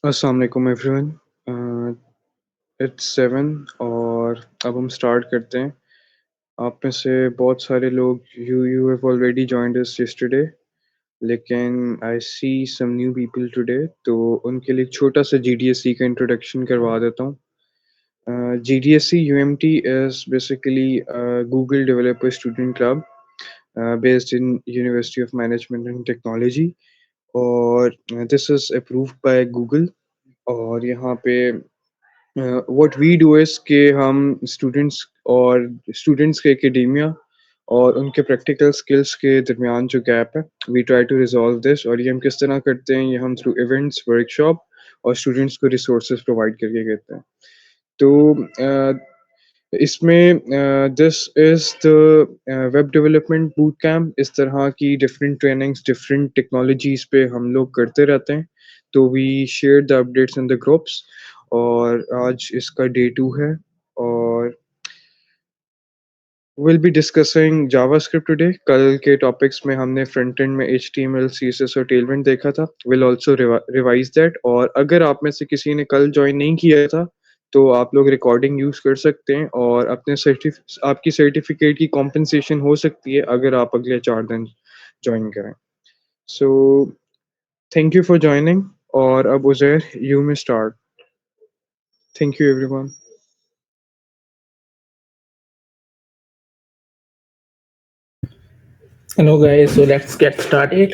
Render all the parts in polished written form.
अस्सलाम वालेकुम everyone. It's 7 और अब हम स्टार्ट करते हैं। आप में से बहुत सारे लोग you have already joined us yesterday, लेकिन आई सी सम न्यू पीपल टुडे, तो उनके लिए एक छोटा सा जीडीएससी का इंट्रोडक्शन करवा देता हूँ। GDSC UMT is basically Google developer student club based in University of Management and Technology, और this is approved by Google. और यहाँ पे व्हाट वी डू इज़ कि हम स्टूडेंट्स के एकेडेमिया और उनके प्रैक्टिकल स्किल्स के दरमियान जो गैप है, we try to resolve this. और ये हम किस तरह करते हैं, ये हम थ्रू इवेंट्स, वर्कशॉप और स्टूडेंट्स को रिसोर्सेज प्रोवाइड करके करते हैं। तो इसमें this is the web development boot camp. इस तरह की डिफरेंट ट्रेनिंग्स डिफरेंट टेक्नोलॉजीज़ पे हम लोग करते रहते हैं। तो we share the updates in the groups, और आज इसका डे 2 है। और will be discussing JavaScript today. कल के टॉपिक्स में हमने फ्रंट एंड में एचटीएमएल, सीएसएस और टेलविंड देखा था। Will also revise that. और अगर आप में से किसी ने कल ज्वाइन नहीं किया था, तो आप लोग रिकॉर्डिंग यूज कर सकते हैं, और अपने आपकी सर्टिफिकेट की कॉम्पनसेशन हो सकती है अगर आप अगले 4 दिन ज्वाइन करें। So thank you for joining. और अब उजैर, यू में start. Thank you everyone. Hello guys, so let's get started.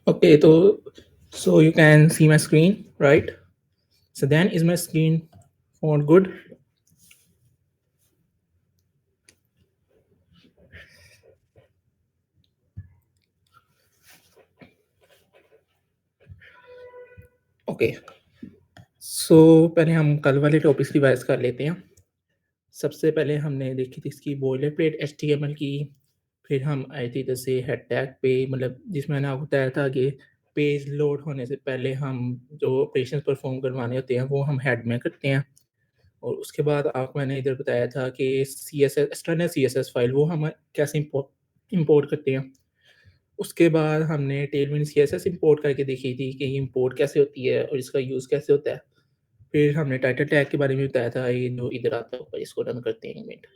Okay, so you can see my screen, right? So then is my screen for good? Okay. So पहले हम कल वाले topics revise कर लेते हैं। सबसे पहले हमने देखी थी इसकी बॉयलर प्लेट HTML की। फिर हम आए थे जैसे हेड टैग पे, मतलब जिसमें मैंने आपको बताया था कि पेज लोड होने से पहले हम जो ऑपरेशन परफॉर्म करवाने होते हैं वो हम हेड में करते हैं। और उसके बाद आपको मैंने इधर बताया था कि CSS एक्सटर्नल CSS फाइल वो हम कैसे इंपोर्ट करते हैं। उसके बाद हमने टेलविंड CSS इंपोर्ट करके देखी थी कि इंपोर्ट कैसे होती है और इसका यूज़ कैसे होता है। फिर हमने टाइटल टैग के बारे में बताया था, ये जो इधर आता है ऊपर, इसको रन करते हैं, 1 मिनट,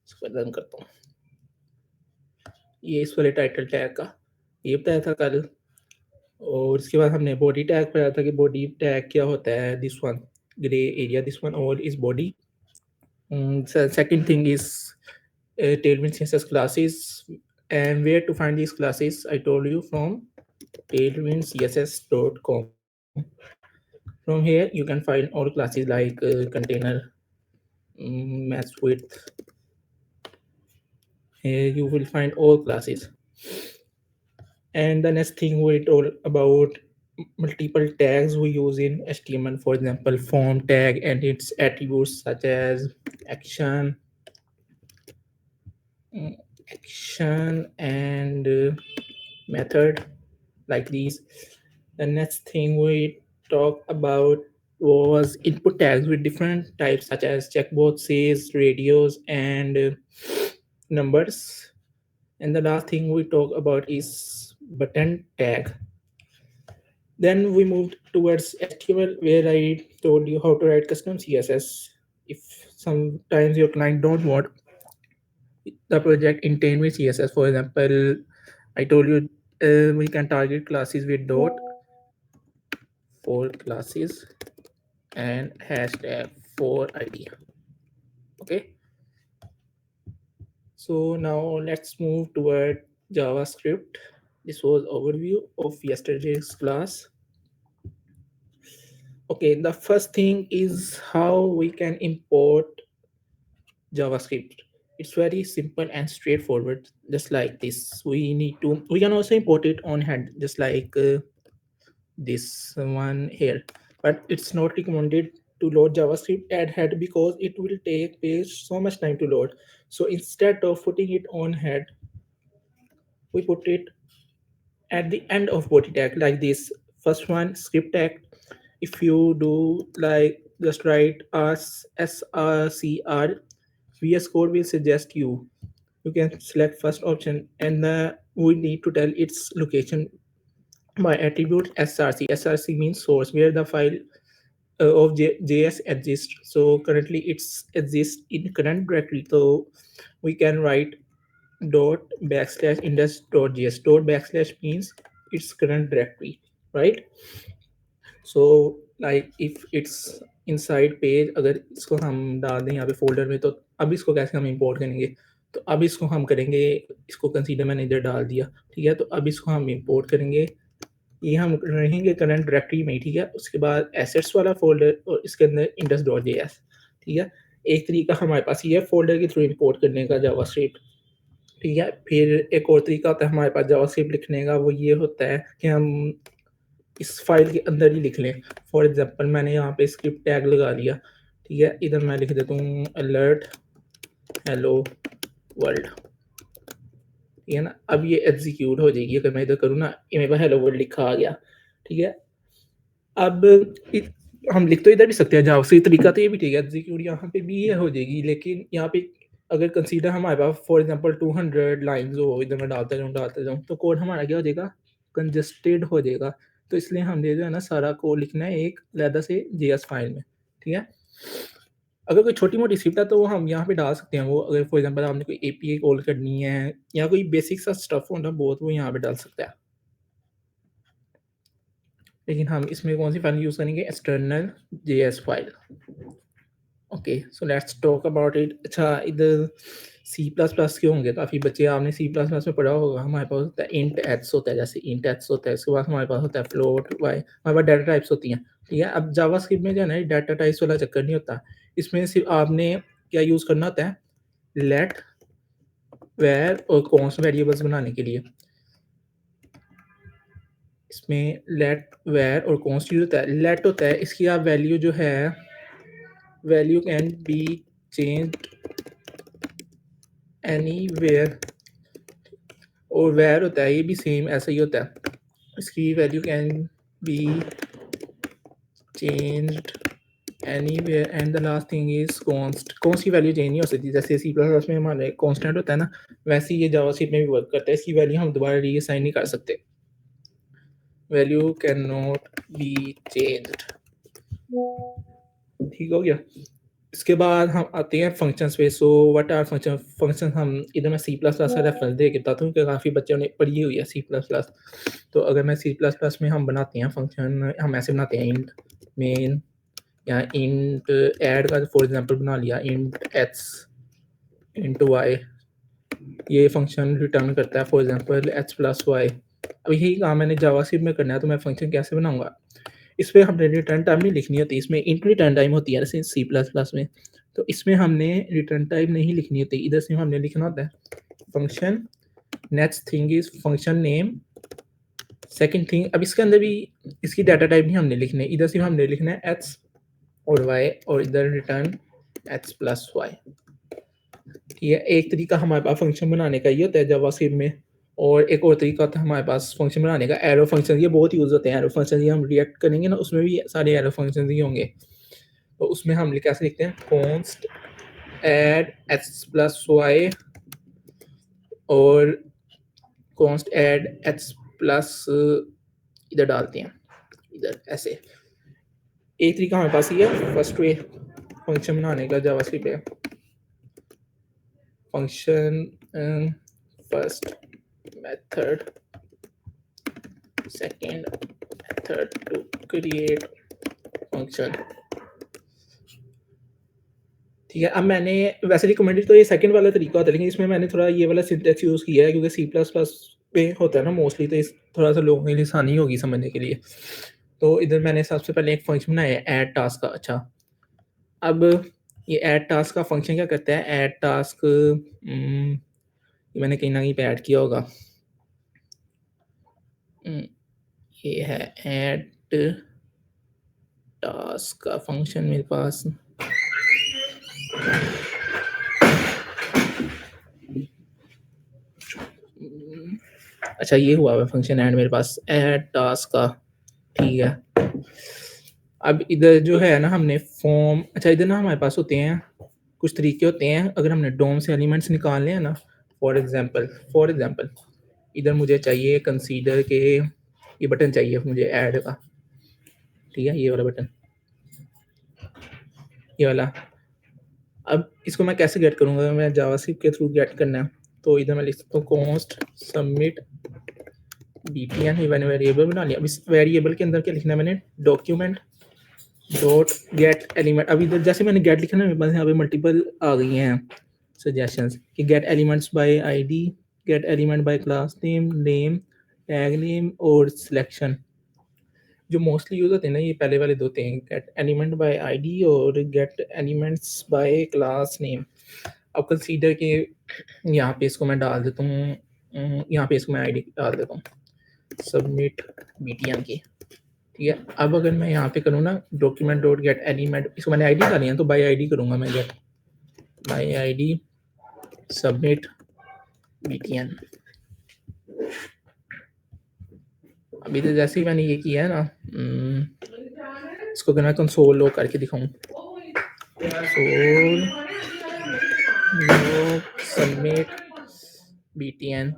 इसको रन करता हूँ। ये इस वाले टाइटल टैग का ये बताया था कल। और इसके बाद हमने बॉडी टैग बताया था कि बॉडी टैग क्या होता है, this one grey area, this one all is body. Second thing is Tailwind CSS classes, and where to find these classes. I told you from tailwindcss.com. From here you can find all classes like container, match width. Here you will find all classes. And the next thing we told about multiple tags we use in HTML. For example, form tag and its attributes such as action, mm, action and method, like these. The next thing we talk about was input tags with different types such as checkboxes, radios, and numbers. And the last thing we talk about is button tag. Then we moved towards HTML, where I told you how to write custom CSS. If sometimes your client don't want the project in with CSS, for example, I told you we can target classes with dot for classes and hashtag for ID. Okay, so now let's move toward JavaScript. This was overview of yesterday's class. Okay, the first thing is how we can import JavaScript. It's very simple and straightforward, just like this. We can also import it on hand, just like this one here. But it's not recommended to load JavaScript at head because it will take page so much time to load. So instead of putting it on head, we put it at the end of body tag like this. First one, script tag. If you do like just write srcr. VS Code will suggest you can select first option, and we need to tell its location by attribute src. Src means source, where the file of JS exists. So currently it's exists in current directory. So we can write dot backslash index dot js. Dot backslash means its current directory, right? So like if it's inside page, अगर इसको हम डाल दें यहाँ पे folder में, तो अब इसको कैसे हम इंपोर्ट करेंगे? तो अब इसको हम करेंगे, इसको कंसीडर मैंने इधर डाल दिया, ठीक है। तो अब इसको हम इंपोर्ट करेंगे, ये हम रहेंगे करंट डायरेक्टरी में, ठीक है। उसके बाद एसेट्स वाला फोल्डर और इसके अंदर इंडेक्स डॉट जे एस, ठीक है। एक तरीका हमारे पास ये है फोल्डर के थ्रू इंपोर्ट करने का जावास्क्रिप्ट, ठीक है। फिर एक और तरीका होता है हमारे पास जावास्क्रिप्ट लिखने का, वो ये होता है कि हम इस फाइल के अंदर ही लिख लें। फॉर एग्जांपल मैंने यहाँ पे स्क्रिप्ट टैग लगा लिया, ठीक है। इधर मैं लिख देता हूँ अलर्ट हेलो वर्ल्ड, ठीक है ना। अब ये एग्जीक्यूट हो जाएगी, अगर मैं इधर करूँ ना, ये मेरे पास हेलो वर्ल्ड लिखा आ गया, ठीक है। अब हम लिख तो इधर भी सकते हैं जाओ, सही तरीका तो ये भी ठीक है, एग्जीक्यूट यहाँ पे भी ये हो जाएगी। लेकिन यहाँ पे अगर कंसीडर हमारे पास फॉर एग्जांपल 200 लाइंस हो, इधर मैं डालता जाऊँ तो कोड हमारा क्या हो जाएगा, कंजस्टेड हो जाएगा। तो इसलिए हमने जो है ना सारा कोड लिखना है एक अलग से JS फाइल में, ठीक है। अगर कोई छोटी मोटी स्क्रिप्ट है तो वो हम यहाँ पे डाल सकते हैं। वो अगर फॉर एग्जांपल आपने कोई API कॉल करनी है या कोई बेसिक सा स्टफ होना बहुत, वो यहाँ पे डाल सकता है। लेकिन हम इसमें कौन सी फाइल यूज़ करेंगे, external JS file. Okay, so let's talk about it. अच्छा, इधर C++ के होंगे काफ़ी बच्चे, आपने C++ में पढ़ा होगा। हमारे पास होता है इंट एक्स होता है, जैसे इंट एक्स होता है, उसके बाद हमारे पास होता है फ्लोट वाई, हमारे पास डाटा टाइप्स होती हैं, ठीक है। अब जावास्क्रिप्ट में जो है ना डाटा टाइप्स वाला चक्कर नहीं होता, इसमें सिर्फ आपने क्या यूज़ करना होता है, लेट वेयर और कॉन्स्ट वेरिएबल्स बनाने के लिए। इसमें लेट वेयर और कॉन्स्ट यूज होता है। लेट होता है, इसकी आप वैल्यू जो है, value can be change anywhere, और वेयर होता है, ये भी सेम ऐसा ही होता है, इसकी value can be changed anywhere. And the last thing is const. Const की वैल्यू चेंज नहीं हो सकती, जैसे C++ में हमारे कॉन्स्टेंट होता है ना, वैसे ही ये जावास्क्रिप्ट में भी वर्क करता है। इसकी वैल्यू हम दोबारा रीअसाइन नहीं कर सकते, value can not be changed, ठीक हो गया। इसके बाद हम आते हैं फंक्शंस पे। So what are function? Function हम इधर मैं C++ का रेफरेंस दे के बताता हूँ कि काफ़ी बच्चों ने पढ़ी हुई है C++। तो अगर मैं C++ में हम बनाते हैं फंक्शन, हम ऐसे बनाते हैं इंट मेन या इंट ऐड का फॉर एग्जांपल बना लिया, इंट x इंटू y, ये फंक्शन रिटर्न करता है for example x plus y. अब यही काम मैंने जावास्क्रिप्ट में करना है, तो मैं फंक्शन कैसे बनाऊंगा? इस पर हमने रिटर्न टाइम नहीं लिखनी होती, इसमें इंट रिटर्न टाइम होती है जैसे C++ में। तो इसमें हमने रिटर्न टाइम नहीं लिखनी होती, इधर से हमने लिखना होता है function. Next thing is function name. Second thing, अब इसके अंदर भी इसकी डाटा टाइप नहीं हमने लिखने, इधर से हमने लिखना है x और y, और इधर रिटर्न x प्लस वाई, ठीक है। एक तरीका हमारे पास फंक्शन बनाने का ये होता है जावास्क्रिप्ट में, और एक और तरीका होता है हमारे पास फंक्शन बनाने का, एरो फंक्शन। ये बहुत यूज़ होते हैं एरो फंक्शन, ये हम रिएक्ट करेंगे ना, उसमें भी सारे एरो फंक्शन ही होंगे। तो उसमें हम कैसे लिखते हैं, const add x plus y और कॉन्स्ट एड एक्स प्लस, इधर डालते हैं, इधर ऐसे। एक तरीका हमारे पास ये है फर्स्ट वे फंक्शन बनाने का जावास्क्रिप्ट है, function first method second method to create function, ठीक है। अब मैंने वैसे रिकमेंडेड तो ये सेकंड वाला तरीका होता है, लेकिन इसमें मैंने थोड़ा ये वाला सिंटेक्स यूज़ किया है क्योंकि C++ पे होता है ना मोस्टली, तो इस थोड़ा सा लोगों के लिए आसानी होगी समझने के लिए। तो इधर मैंने सबसे पहले एक फंक्शन बनाया है ऐड टास्क का। अच्छा, अब ये ऐड टास्क का फंक्शन क्या करता है, ऐड टास्क मैंने कहीं ना कहीं पे ऐड किया होगा, ये है ऐड टास्क का फंक्शन मेरे पास। अच्छा, ये हुआ है फंक्शन ऐड मेरे पास, ऐड टास्क का, ठीक है। अब इधर जो है ना हमने फॉर्म, अच्छा इधर ना हमारे पास होते हैं कुछ तरीके होते हैं अगर हमने डोम से एलिमेंट्स निकालने हैं ना। फॉर एग्जांपल इधर मुझे चाहिए कंसीडर के ये बटन चाहिए मुझे ऐड का, ठीक है, ये वाला बटन, ये वाला। अब इसको मैं कैसे गेट करूँगा, मैं जावास्क्रिप्ट के थ्रू गेट करना है। तो इधर मैं लिख सकता हूँ कॉन्स्ट सबमिट btn, मैंने वेरिएबल बना लिया। अब इस वेरिएबल के अंदर क्या लिखना है मैंने, डॉक्यूमेंट डॉट गेट एलिमेंट। अब इधर जैसे मैंने गेट लिखा ना, मेरे पास यहाँ पे मल्टीपल आ गई हैं सजेशंस कि gate elements bye ID, gate element by class name, name, tag name और सिलेक्शन। जो मोस्टली यूज होते हैं ना ये पहले वाले दो होते हैं, गेट एलिमेंट बाय आईडी और gate elements bye class name. अब कंसीडर के यहाँ पे इसको मैं डाल देता हूँ, यहाँ पे इसको मैं आईडी डाल देता हूँ सबमिट btn की, ठीक है। अब अगर मैं यहाँ पे करूँ ना डॉक्यूमेंट डॉट गेट एलिमेंट, इसको मैंने आईडी डाली है तो बाय आईडी करूँगा मैं, get by ID submit btn। अभी तो जैसे ही मैंने ये किया है ना, इसको अगर मैं कंसोल लॉग करके दिखाऊँ, कंसोल लॉग सबमिट btn।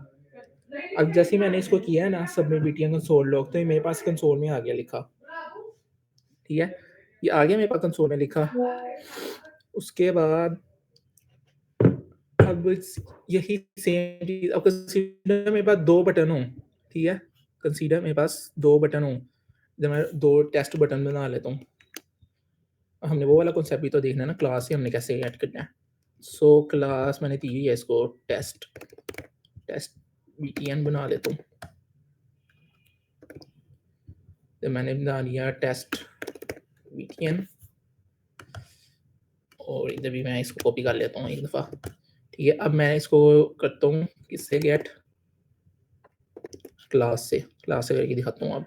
अब जैसे ही मैंने इसको किया है ना सबमिट btn कंसोल लॉग, तो ये मेरे पास कंसोल में आ गया लिखा, ठीक है, ये आ गया मेरे पास कंसोल में लिखा। उसके बाद अब यही सेम चीज, अब कंसीडर मेरे पास दो बटन हो, ठीक है, कंसीडर मेरे पास दो बटन हो, जब मैं दो टेस्ट बटन बना लेता हूँ। हमने वो वाला कॉन्सेप्ट भी तो देखना है ना, क्लास से हमने कैसे ऐड करना है। सो क्लास मैंने दी हुई है इसको टेस्ट btn बना लेता हूँ। तो मैंने बना लिया टेस्ट btn और इधर भी मैं इसको कॉपी कर लेता हूँ एक दफ़ा, ठीक है। अब मैं इसको करता हूँ किससे, गेट क्लास से करके दिखाता हूँ। अब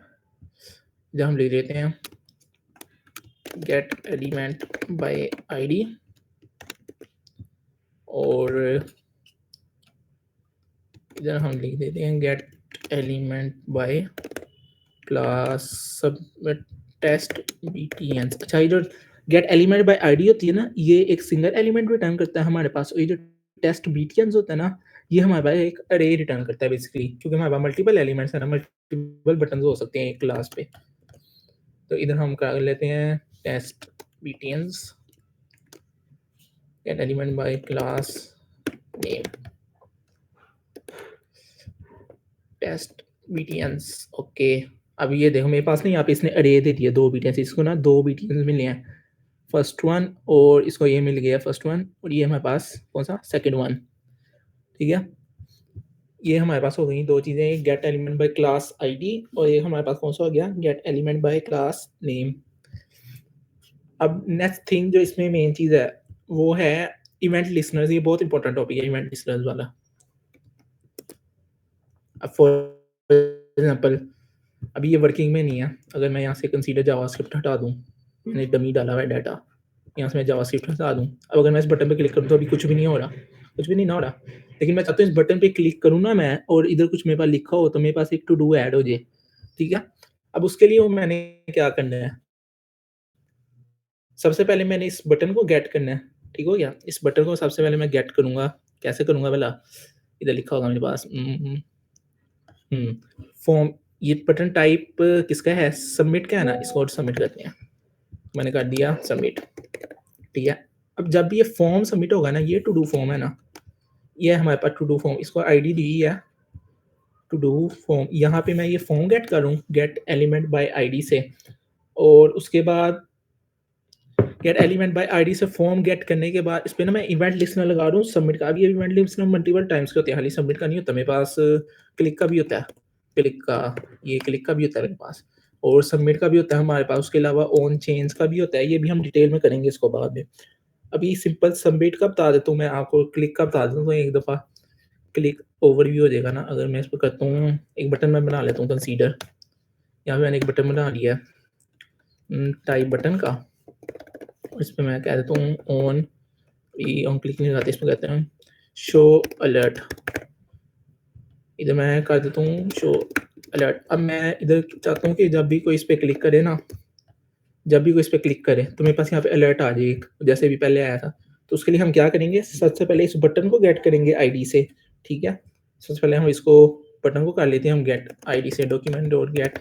जब हम ले लेते हैं गेट एलिमेंट बाय आईडी और इधर हम लिख देते हैं get element by class submit test btn। अच्छा ये जो गेट एलिमेंट बाय आईडी होती है ना, ये एक सिंगल एलिमेंट रिटर्न करता है हमारे पास, और ये जो टेस्ट btn होता है ना, ये हमारे पास एक अरे रिटर्न करता है बेसिकली, क्योंकि हमारे पास मल्टीपल एलिमेंट्स है ना, मल्टीपल बटन हो सकते हैं एक क्लास पे। तो इधर हम कर लेते हैं test btn get element by class name test btn। Okay, अब ये देखो मेरे पास ना यहाँ पे इसने अरे दे दिया दो btn, इसको ना दो btn मिले हैं, फर्स्ट वन और इसको ये मिल गया फर्स्ट वन, और ये हमारे पास कौन सा सेकंड वन, ठीक है। ये हमारे पास हो गई दो चीज़ें, gate element by class ID और ये हमारे पास कौन सा हो गया, gate element by class name. अब नेक्स्ट थिंग जो इसमें मेन चीज़ है वो है इवेंट लिसनर्स। ये बहुत इंपॉर्टेंट टॉपिक है इवेंट लिसनर्स वाला। अब फॉर एग्जांपल अभी ये वर्किंग में नहीं है, अगर मैं यहाँ से कंसीडर जावास्क्रिप्ट हटा दूँ, मैंने डमी डाला हुआ है डाटा, यहाँ से मैं जावास्क्रिप्ट हटा दूँ, अब अगर मैं इस बटन पे क्लिक करूँ तो अभी कुछ भी नहीं हो रहा, कुछ भी नहीं ना हो रहा। लेकिन मैं चाहता हूँ इस बटन पे क्लिक करूँ ना मैं, और इधर कुछ मेरे पास लिखा हो तो मेरे पास एक टू डू ऐड हो जाए, ठीक है। अब उसके लिए वो मैंने क्या करना है, सबसे पहले मैंने इस बटन को गेट करना है, ठीक हो गया। इस बटन को सबसे पहले मैं गेट करूँगा, कैसे करूँगा भला, इधर लिखा होगा मेरे पास फॉर्म, ये बटन टाइप किसका है, सबमिट का है ना, इसको सबमिट करते हैं। मैंने कर दिया सबमिट, ठीक है। अब जब ये फॉर्म सबमिट होगा ना, ये टू डू फॉर्म है ना, ये हमारे पास टू डू फॉर्म, इसको आईडी दी है टू डू फॉर्म। यहाँ पे मैं ये फॉर्म गेट करूँ गेट एलिमेंट बाय आईडी से, और उसके बाद गेट एलिमेंट बाय आईडी से फॉर्म गेट करने के बाद इस पे ना मैं इवेंट लिस्टनर लगा रहा हूँ सबमिट का। अब ये इवेंट लिस्टनर मल्टीपल टाइम्स के होते हैं, खाली सबमिट का नहीं होता मेरे पास, क्लिक का भी होता है, क्लिक का, ये क्लिक का भी होता है मेरे पास, और सबमिट का भी होता है हमारे पास। उसके अलावा ऑन चेंज का भी होता है, ये भी हम डिटेल में करेंगे इसको बाद में। अभी सिंपल सबमिट का बता देता हूँ मैं आपको, क्लिक का बता देता हूँ, तो एक दफ़ा क्लिक ओवरव्यू हो जाएगा ना। अगर मैं इस पर करता हूँ, एक बटन मैं बना लेता हूँ कंसीडर, यहाँ पे मैंने एक बटन बना लिया टाइप बटन का, इस पर मैं कह देता हूँ ऑन, ऑन क्लिक नहीं लगाते, इसमें कहते हैं शो अलर्ट, इधर मैं कर देता हूँ शो अलर्ट। अब मैं इधर चाहता हूँ कि जब भी कोई इस पर क्लिक करे ना, जब भी कोई इस पर क्लिक करे तो मेरे पास यहाँ पे अलर्ट आ जाए, जैसे भी पहले आया था। तो उसके लिए हम क्या करेंगे, सबसे पहले इस बटन को गेट करेंगे आईडी से, ठीक है। सबसे पहले हम इसको बटन को कर लेते हैं हम गेट आईडी से, document dot get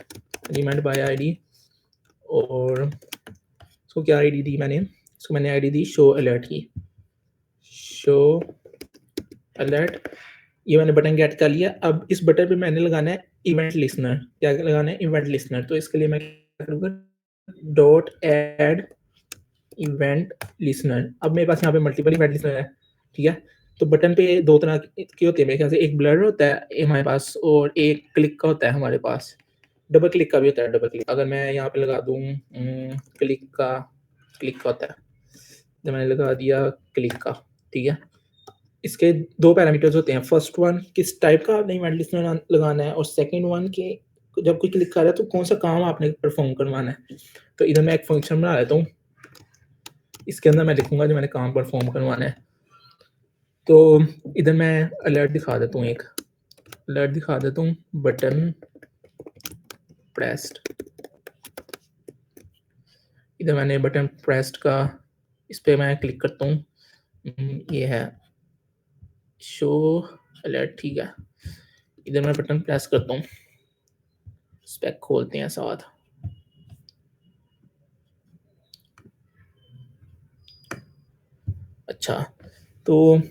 element by ID, और इसको क्या आईडी दी मैंने, इसको मैंने आईडी दी शो अलर्ट की, शो अलर्ट। ये मैंने बटन गेट कर लिया। अब इस बटन पे मैंने लगाना है इवेंट लिसनर। क्या लगाना है, इवेंट लिसनर। तो इसके लिए मैं क्या करूँगा, डॉट एड इवेंट लिसनर। अब मेरे पास यहाँ पे मल्टीपल इवेंट लिसनर है, ठीक है। तो बटन पे दो तरह के होते हैं मेरे ख्याल से, एक ब्लर होता है हमारे पास और एक क्लिक का होता है हमारे पास। डबल क्लिक का भी होता है, डबल क्लिक। अगर मैं यहाँ पे लगा दूँ क्लिक का होता है, तो मैंने लगा दिया क्लिक का, ठीक है। इसके दो पैरामीटर्स होते हैं, फर्स्ट वन किस टाइप का आपने इवेंट लिसनर लगाना है, और सेकंड वन के जब कोई क्लिक कर रहा है तो कौन सा काम आपने परफॉर्म करवाना है। तो इधर मैं एक फंक्शन बना लेता हूँ, इसके अंदर मैं लिखूंगा जो मैंने काम परफॉर्म करवाना है। तो इधर मैं अलर्ट दिखा देता हूँ, एक अलर्ट दिखा देता हूँ, बटन प्रेस्ड। इधर मैंने बटन प्रेस्ड का, इस पर मैं क्लिक करता हूँ, ये है शो अलर्ट, ठीक है। इधर मैं बटन प्रेस करता हूँ, स्पेक खोलते हैं साथ। अच्छा, तो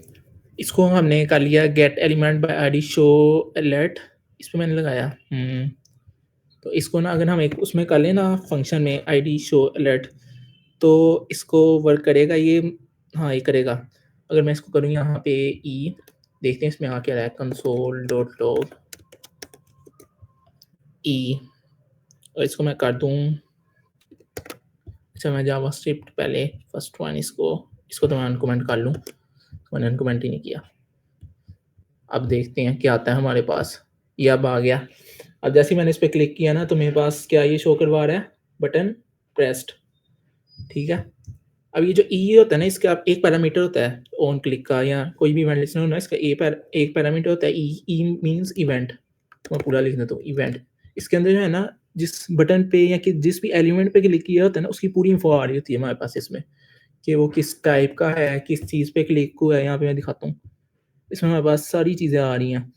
इसको हमने कर लिया gate element by ID show alert, इस पर मैंने लगाया। तो इसको ना अगर हम एक उसमें कर लें ना फंक्शन में आईडी शो अलर्ट, तो इसको वर्क करेगा ये, हाँ ये करेगा। अगर मैं इसको करूँ यहाँ पे ई, देखते हैं इसमें आ क्या रहा है, कंसोल डॉट लॉग ई, और इसको मैं कर दूँ, अच्छा मैं जावास्क्रिप्ट पहले फर्स्ट वन इसको तो मैं अनकमेंट कर लूँ, मैंने अनकमेंट ही नहीं किया। अब देखते हैं क्या आता है हमारे पास, ये अब आ गया। अब जैसे ही मैंने इस पर क्लिक किया ना तो मेरे पास क्या ये शो करवा रहा है, बटन प्रेस्ड, ठीक है। अब ये जो ई होता है ना, इसका एक पैरामीटर होता है ऑन क्लिक का, या कोई भी इवेंट लिसनर होना, इसका एक पैरामीटर होता है ई मींस इवेंट। तो मैं पूरा लिख देता हूँ इवेंट। इसके अंदर जो है ना, जिस बटन पे या कि जिस भी एलिमेंट पे क्लिक किया होता है ना, उसकी पूरी इंफो आ रही होती है हमारे पास इसमें, कि वो किस टाइप का है, किस चीज़ पे क्लिक हुआ है। यहाँ पे मैं दिखाता हूँ, इसमें हमारे पास सारी चीज़ें आ रही हैं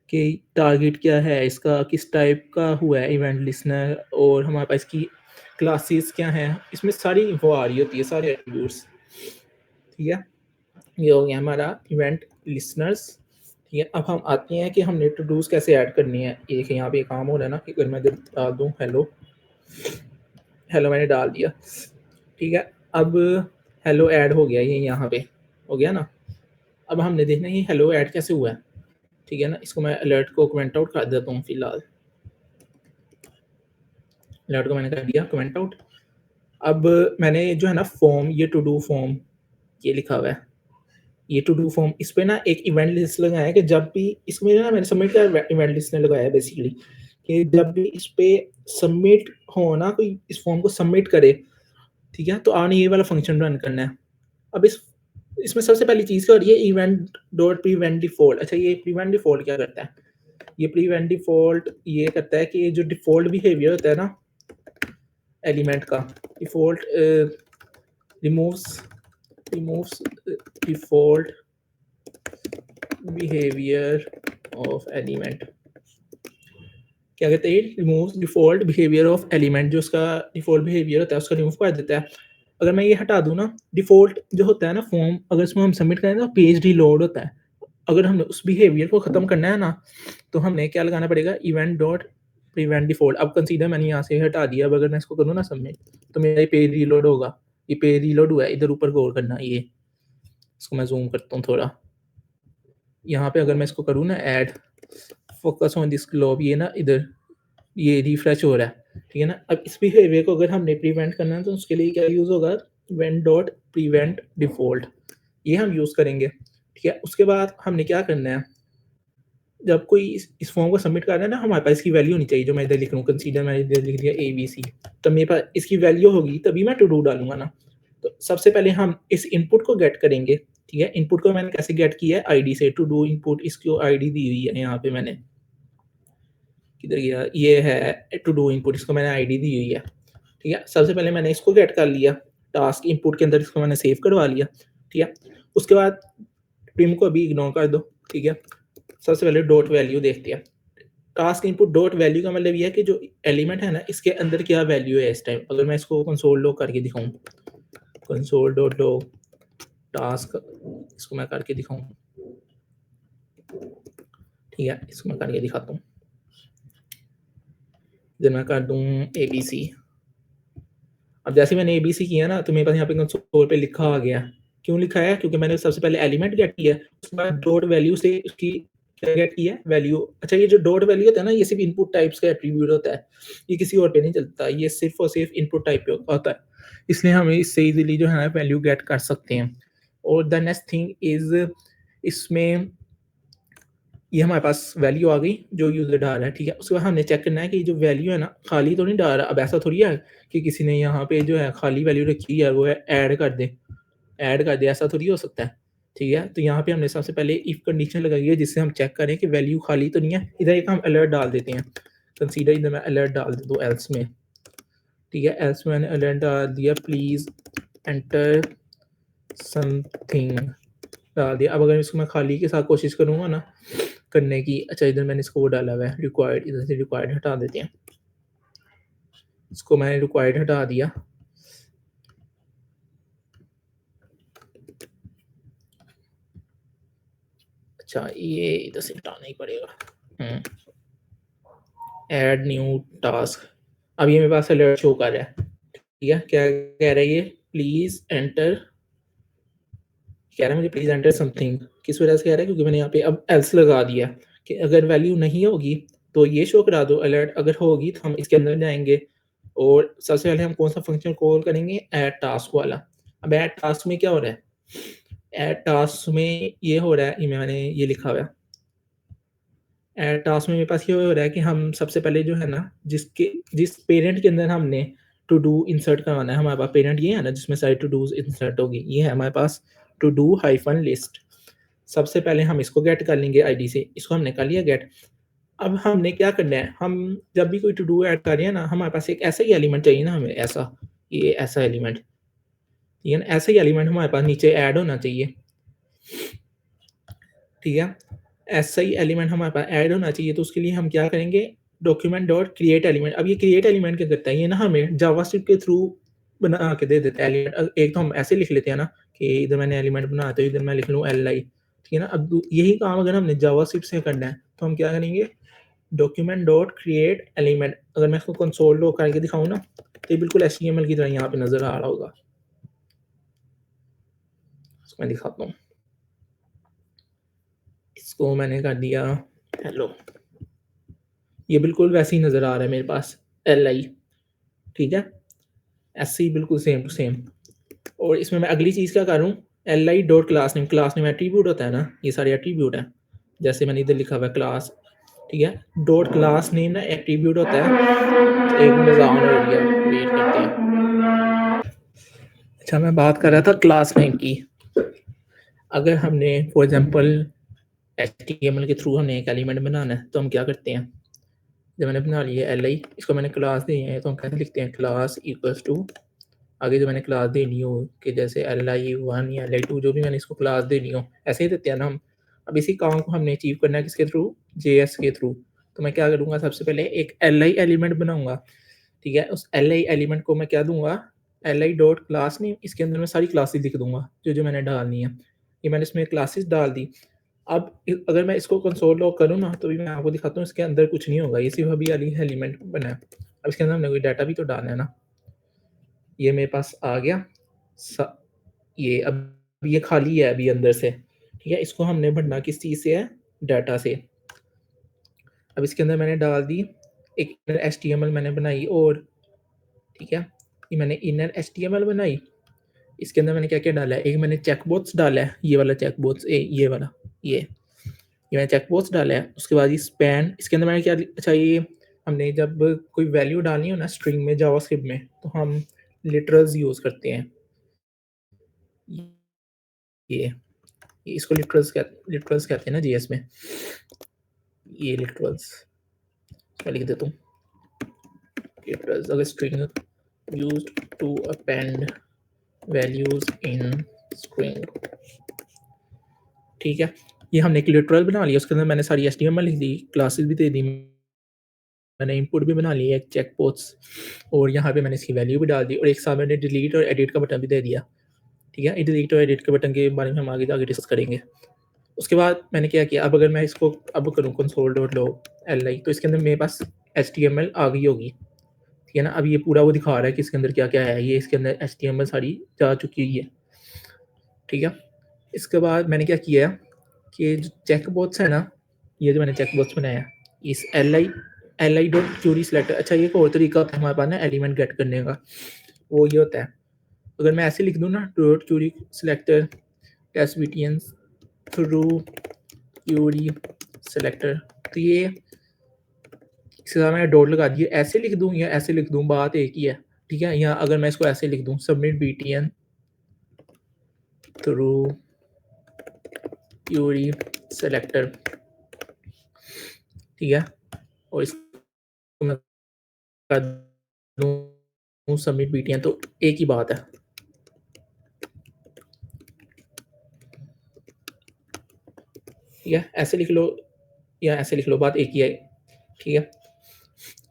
कि टारगेट क्या है इसका, किस टाइप का हुआ है इवेंट लिसनर, और हमारे पास इसकी क्लासेस क्या हैं, इसमें सारी इंफो आ रही होती है, सारे एट्रीब्यूट्स, ठीक है। ये हो गया हमारा इवेंट लिसनर्स, ठीक है। अब हम आते हैं कि हमने टू डूज कैसे ऐड करनी है। एक यहाँ पे काम हो रहा है ना, कि अगर मैं जब डाल दूँ हेलो, हेलो मैंने डाल दिया, ठीक है। अब हेलो ऐड हो गया, ये यहाँ पे हो गया ना। अब हमने देखना है ये हेलो ऐड कैसे हुआ है, ठीक है ना। इसको मैं अलर्ट को कमेंट आउट कर देता हूँ फिलहाल, अलर्ट को मैंने कर दिया कमेंट आउट। अब मैंने जो है ना फॉर्म, ये टू डू फॉर्म ये लिखा हुआ है, ये टू डू फॉर्म, इस पे ना एक इवेंट लिस्ट लगाया है कि जब भी इसमें ना मैंने सबमिट का इवेंट लिस्ट ने लगाया है बेसिकली, कि जब भी इस पे सबमिट हो ना, कोई इस फॉर्म को सबमिट करे, ठीक है, तो आपने ये वाला फंक्शन रन करना है। अब इसमें सबसे पहली चीज़ क्या हो रही है, इवेंट डॉट प्रीवेंट डिफॉल्ट। अच्छा, ये प्रीवेंट डिफॉल्ट क्या करता है, ये प्रीवेंट डिफॉल्ट ये करता है कि ये जो डिफॉल्ट बिहेवियर होता है ना एलिमेंट का, default removes default behaviour of element. क्या कहते हैं, removes default behaviour of element, जो उसका डिफॉल्ट बिहेवियर होता है उसका रिमूव कर देता है। अगर मैं ये हटा दूँ ना, डिफॉल्ट जो होता है ना फॉर्म, अगर इसमें हम सबमिट करें तो पेज रीलोड होता है। अगर हमने उस बिहेवियर को ख़त्म करना है ना, तो हमने क्या लगाना पड़ेगा, इवेंट डॉट प्रीवेंट डिफॉल्ट। अब कंसीडर मैंने यहाँ से हटा दिया, अब अगर मैं इसको करूँ ना सबमिट, तो मेरा ये पेज रीलोड होगा। ये पेज रीलोड हुआ है, इधर ऊपर गौर करना। ये इसको मैं जूम करता हूँ थोड़ा, यहाँ पे अगर मैं इसको करूँ ना add focus on this globe, ये ना इधर ये रिफ्रेश हो रहा है, ठीक है ना। अब इस बिहेवियर को अगर हमने प्रिवेंट करना है तो उसके लिए क्या यूज़ होगा, इवेंट डॉट प्रिवेंट डिफॉल्ट, ये हम यूज़ करेंगे, ठीक है। उसके बाद हमने क्या करना है, जब कोई इस फॉर्म को सबमिट कर रहा है ना, हमारे पास इसकी वैल्यू होनी चाहिए, जो मैं इधर लिख रहा हूँ, कंसीडर मैंने इधर लिख दिया ABC, तो मेरे पास इसकी वैल्यू होगी तभी मैं टू डू डालूंगा ना। तो सबसे पहले हम इस इनपुट को गेट करेंगे, ठीक है। इनपुट को मैंने कैसे गेट किया है, आईडी से, टू डू इनपुट, इसकी आईडी दी हुई है यहाँ पे, मैंने किधर गया, ये है टू डू इनपुट, इसको मैंने आईडी दी हुई है। ठीक है। सबसे पहले मैंने इसको गेट कर लिया, टास्क इनपुट के अंदर इसको मैंने सेव करवा लिया, ठीक है। उसके बाद प्रिम को अभी इग्नोर कर दो, ठीक है। सबसे पहले डॉट वैल्यू देखते हैं। टास्क इनपुट डॉट वैल्यू का मतलब ये है कि जो एलिमेंट है ना, इसके अंदर क्या वैल्यू है इस टाइम। अगर मैं इसको कंसोल लॉग करके दिखाऊं, कंसोल डॉट लॉग टास्क, इसको मैं करके दिखाऊं, ठीक है। इसको मैं करके दिखाता हूँ। जब मैं कर दूं ABC, अब जैसे मैंने ABC किया ना, तो मेरे पास यहाँ पे कंसोल पे लिखा आ गया। क्यों लिखा है? क्योंकि मैंने सबसे पहले एलिमेंट गेट किया, उसके बाद डॉट वैल्यू से उसकी क्या गेट किया है, वैल्यू। अच्छा, ये जो डॉट वैल्यू होता है ना, ये सिर्फ इनपुट टाइप्स का एट्रीब्यूट होता है, ये किसी और पे नहीं चलता, ये सिर्फ और सिर्फ इनपुट टाइप पे होता है। इसलिए हम इससे इजीली जो है ना वैल्यू गेट कर सकते हैं। और द नेक्स्ट थिंग इज, इसमें ये हमारे पास वैल्यू आ गई जो यूज़र डाल रहा है, ठीक है। उसके बाद हमने चेक करना है कि जो वैल्यू है ना, खाली तो नहीं डाल रहा। अब ऐसा थोड़ी है कि किसी ने यहाँ पे जो है खाली वैल्यू रखी है, वो है ऐड कर दे, ऐड कर दे, ऐसा थोड़ी हो सकता है, ठीक है। तो यहाँ पे हमने सबसे पहले इफ कंडीशन लगाई है, जिससे हम चेक करें कि वैल्यू खाली तो नहीं है। इधर एक हम अलर्ट डाल देते हैं, कंसीडर, इधर मैं अलर्ट डाल देता हूँ एल्स में, ठीक है। एल्स में मैंने अलर्ट डाल दिया, प्लीज़ एंटर समथिंग डाल दिया। अब अगर इसको मैं खाली के साथ कोशिश करूँगा ना करने की, अच्छा इधर मैंने इसको वो डाला हुआ है रिक्वायर्ड, इधर से रिक्वायर्ड हटा देते हैं, इसको मैंने रिक्वायर्ड हटा दिया। अच्छा, ये इधर से हटाना ही पड़ेगा। ऐड न्यू टास्क, अब ये मेरे पास अलर्ट शो कर रहा है, ठीक है। क्या कह रहा है ये? प्लीज एंटर, कह रहा है मुझे प्लीज एंटर समथिंग। किस वजह से कह रहा है? क्योंकि मैंने यहाँ पे अब एल्स लगा दिया कि अगर वैल्यू नहीं होगी तो ये शो करा दो अलर्ट, अगर होगी तो हम इसके अंदर जाएंगे और सबसे पहले हम कौन सा फंक्शन कॉल करेंगे? ऐड टास्क वाला। अब ऐड टास्क में क्या हो रहा है? ऐड टास्क में ये हो रहा है, ये मैंने ये लिखा हुआ है, ऐड टास्क में मेरे पास ये हो रहा है कि हम सबसे पहले जो है ना, जिस पेरेंट के अंदर हमने टू डू इंसर्ट करवाना है, हमारे पास पेरेंट ये है ना जिसमें सारी टू डूज इंसर्ट होगी, ये है हमारे पास टू डू हाइफन लिस्ट। सबसे पहले हम इसको गेट कर लेंगे आईडी से, इसको हमने कर लिया गेट। अब हमने क्या करना है, हम जब भी कोई टू डू ऐड कर रहे हैं ना, हमारे पास एक ऐसा ही एलिमेंट चाहिए ना हमें, ऐसा, ये ऐसा एलिमेंट, ठीक है ना, ऐसा ही एलिमेंट हमारे पास नीचे ऐड होना चाहिए, ठीक है। ऐसा ही एलिमेंट हमारे पास ऐड होना चाहिए। तो उसके लिए हम क्या करेंगे? Document dot create element. अब ये क्रिएट एलिमेंट क्या करता है? ये ना हमें जावास्क्रिप्ट के थ्रू बना के दे देता है एलिमेंट। एक तो हम ऐसे लिख लेते हैं ना कि इधर मैंने एलिमेंट बना, तो इधर मैं लिख लूँ एल आई, ठीक है ना। अब यही काम अगर हमने जावास्क्रिप्ट से करना है तो हम क्या करेंगे? Document dot create element. अगर मैं इसको कंसोल लॉग करके दिखाऊँ ना, तो ये बिल्कुल HTML की तरह यहाँ पे नजर आ रहा होगा। इसको मैं दिखाता हूँ, इसको मैंने कर दिया हेलो, ये बिल्कुल वैसे ही नज़र आ रहा है मेरे पास, एल आई, ठीक है, ऐसे ही बिल्कुल सेम टू सेम। और इसमें मैं अगली चीज़ क्या करूँ? L I dot class name, class name attribute होता है ना, ये सारे एट्रीब्यूट हैं, जैसे मैंने इधर लिखा हुआ है क्लास, ठीक है। डॉट क्लास नेम ना एट्रीब्यूट होता है। अच्छा, एक मिनट ऑन हो रही है, वेट करते हैं। अच्छा, मैं बात कर रहा था क्लास नेम की। अगर हमने फॉर एग्जांपल HTML के थ्रू हमने एक एलिमेंट बनाना है, तो हम क्या करते हैं? जब मैंने बना लिया एल आई, इसको मैंने क्लास दी है, तो हम कैसे लिखते हैं? क्लास इक्वल्स टू, आगे जो मैंने क्लास देनी हो, कि जैसे LI1 या LI2, जो भी मैंने इसको क्लास देनी हो, ऐसे ही देते हैं ना हम। अब इसी काम को हमने अचीव करना है किसके थ्रू? JS के थ्रू। तो मैं क्या करूँगा? सबसे पहले एक LI एलिमेंट बनाऊंगा, ठीक है। उस LI एलिमेंट को मैं क्या दूंगा? LI डॉट क्लास नेम, इसके अंदर मैं सारी क्लासेस लिख दूंगा जो जो मैंने डालनी है। ये मैंने इसमें क्लासेस डाल दी। अब अगर मैं इसको कंसोल लॉग करूँ ना, तो भी मैं आपको दिखाता हूँ, इसके अंदर कुछ नहीं होगा, ये सिर्फ अभी वाली एलिमेंट बना है। अब इसके अंदर हमने कोई डाटा भी तो डालना है ना। ये मेरे पास आ गया, ये अब ये खाली है अभी अंदर से, ठीक है। इसको हमने भरना किस चीज़ से है? डाटा से। अब इसके अंदर मैंने डाल दी एक इनर HTML मैंने बनाई, और ठीक है, ये मैंने इनर HTML बनाई। इसके अंदर मैंने क्या क्या डाला है? एक मैंने चेकबॉक्स डाला है, ये वाला चेकबॉक्स, ये वाला, ये मैंने चेकबॉक्स डाला है। उसके बाद ये स्पैन, इसके अंदर मैंने क्या, अच्छा ये हमने जब कोई वैल्यू डालनी हो ना स्ट्रिंग में जावास्क्रिप्ट में, तो हम लिटरल्स यूज़ करते हैं। ये इसको लिटरल्स कहते हैं ना JS में, ये लिटरल्स मैं लिख देता हूँ। लिटरल्स अगर string used to append values in string। ठीक है, ये हमने एक लिटरल बना लिया, उसके अंदर मैंने सारी HTML लिख दी, क्लासेस भी दे दी, मैंने इनपुट भी बना लिया एक चेक बॉक्स, और यहाँ पे मैंने इसकी वैल्यू भी डाल दी, और एक साथ मैंने डिलीट और एडिट का बटन भी दे दिया। ठीक है, डिलीट और एडिट के बटन के बारे में हम आगे जाके डिस्कस करेंगे। उसके बाद मैंने क्या किया, अब अगर मैं इसको अब करूँ console.log तो इसके अंदर मेरे पास HTML आ गई होगी। ठीक है ना, अब ये पूरा वो दिखा रहा है कि इसके अंदर क्या क्या है, ये इसके अंदर HTML सारी जा चुकी हुई है। ठीक है, इसके बाद मैंने क्या किया कि जो चेक बॉक्स है ना, ये जो मैंने चेक बॉक्स बनाया इस li डॉट क्यूरी सेलेक्टर। अच्छा, ये एक और तरीका होता है हमारे पास ना एलिमेंट गेट करने का, वो ये होता है, अगर मैं ऐसे लिख दूँ ना dot query selector test BTN through query selector, तो ये इसके साथ मैंने डॉट लगा दिया, ऐसे लिख दूँ या ऐसे लिख दूँ बात एक ही है। ठीक है, या अगर मैं इसको ऐसे लिख दूँ submit BTN through query selector. ठीक है, और इसको मैं कर दूँ सबमिट बीटीएन, तो एक ही बात है। ठीक है, ऐसे लिख लो या ऐसे लिख लो, बात एक ही है। ठीक है,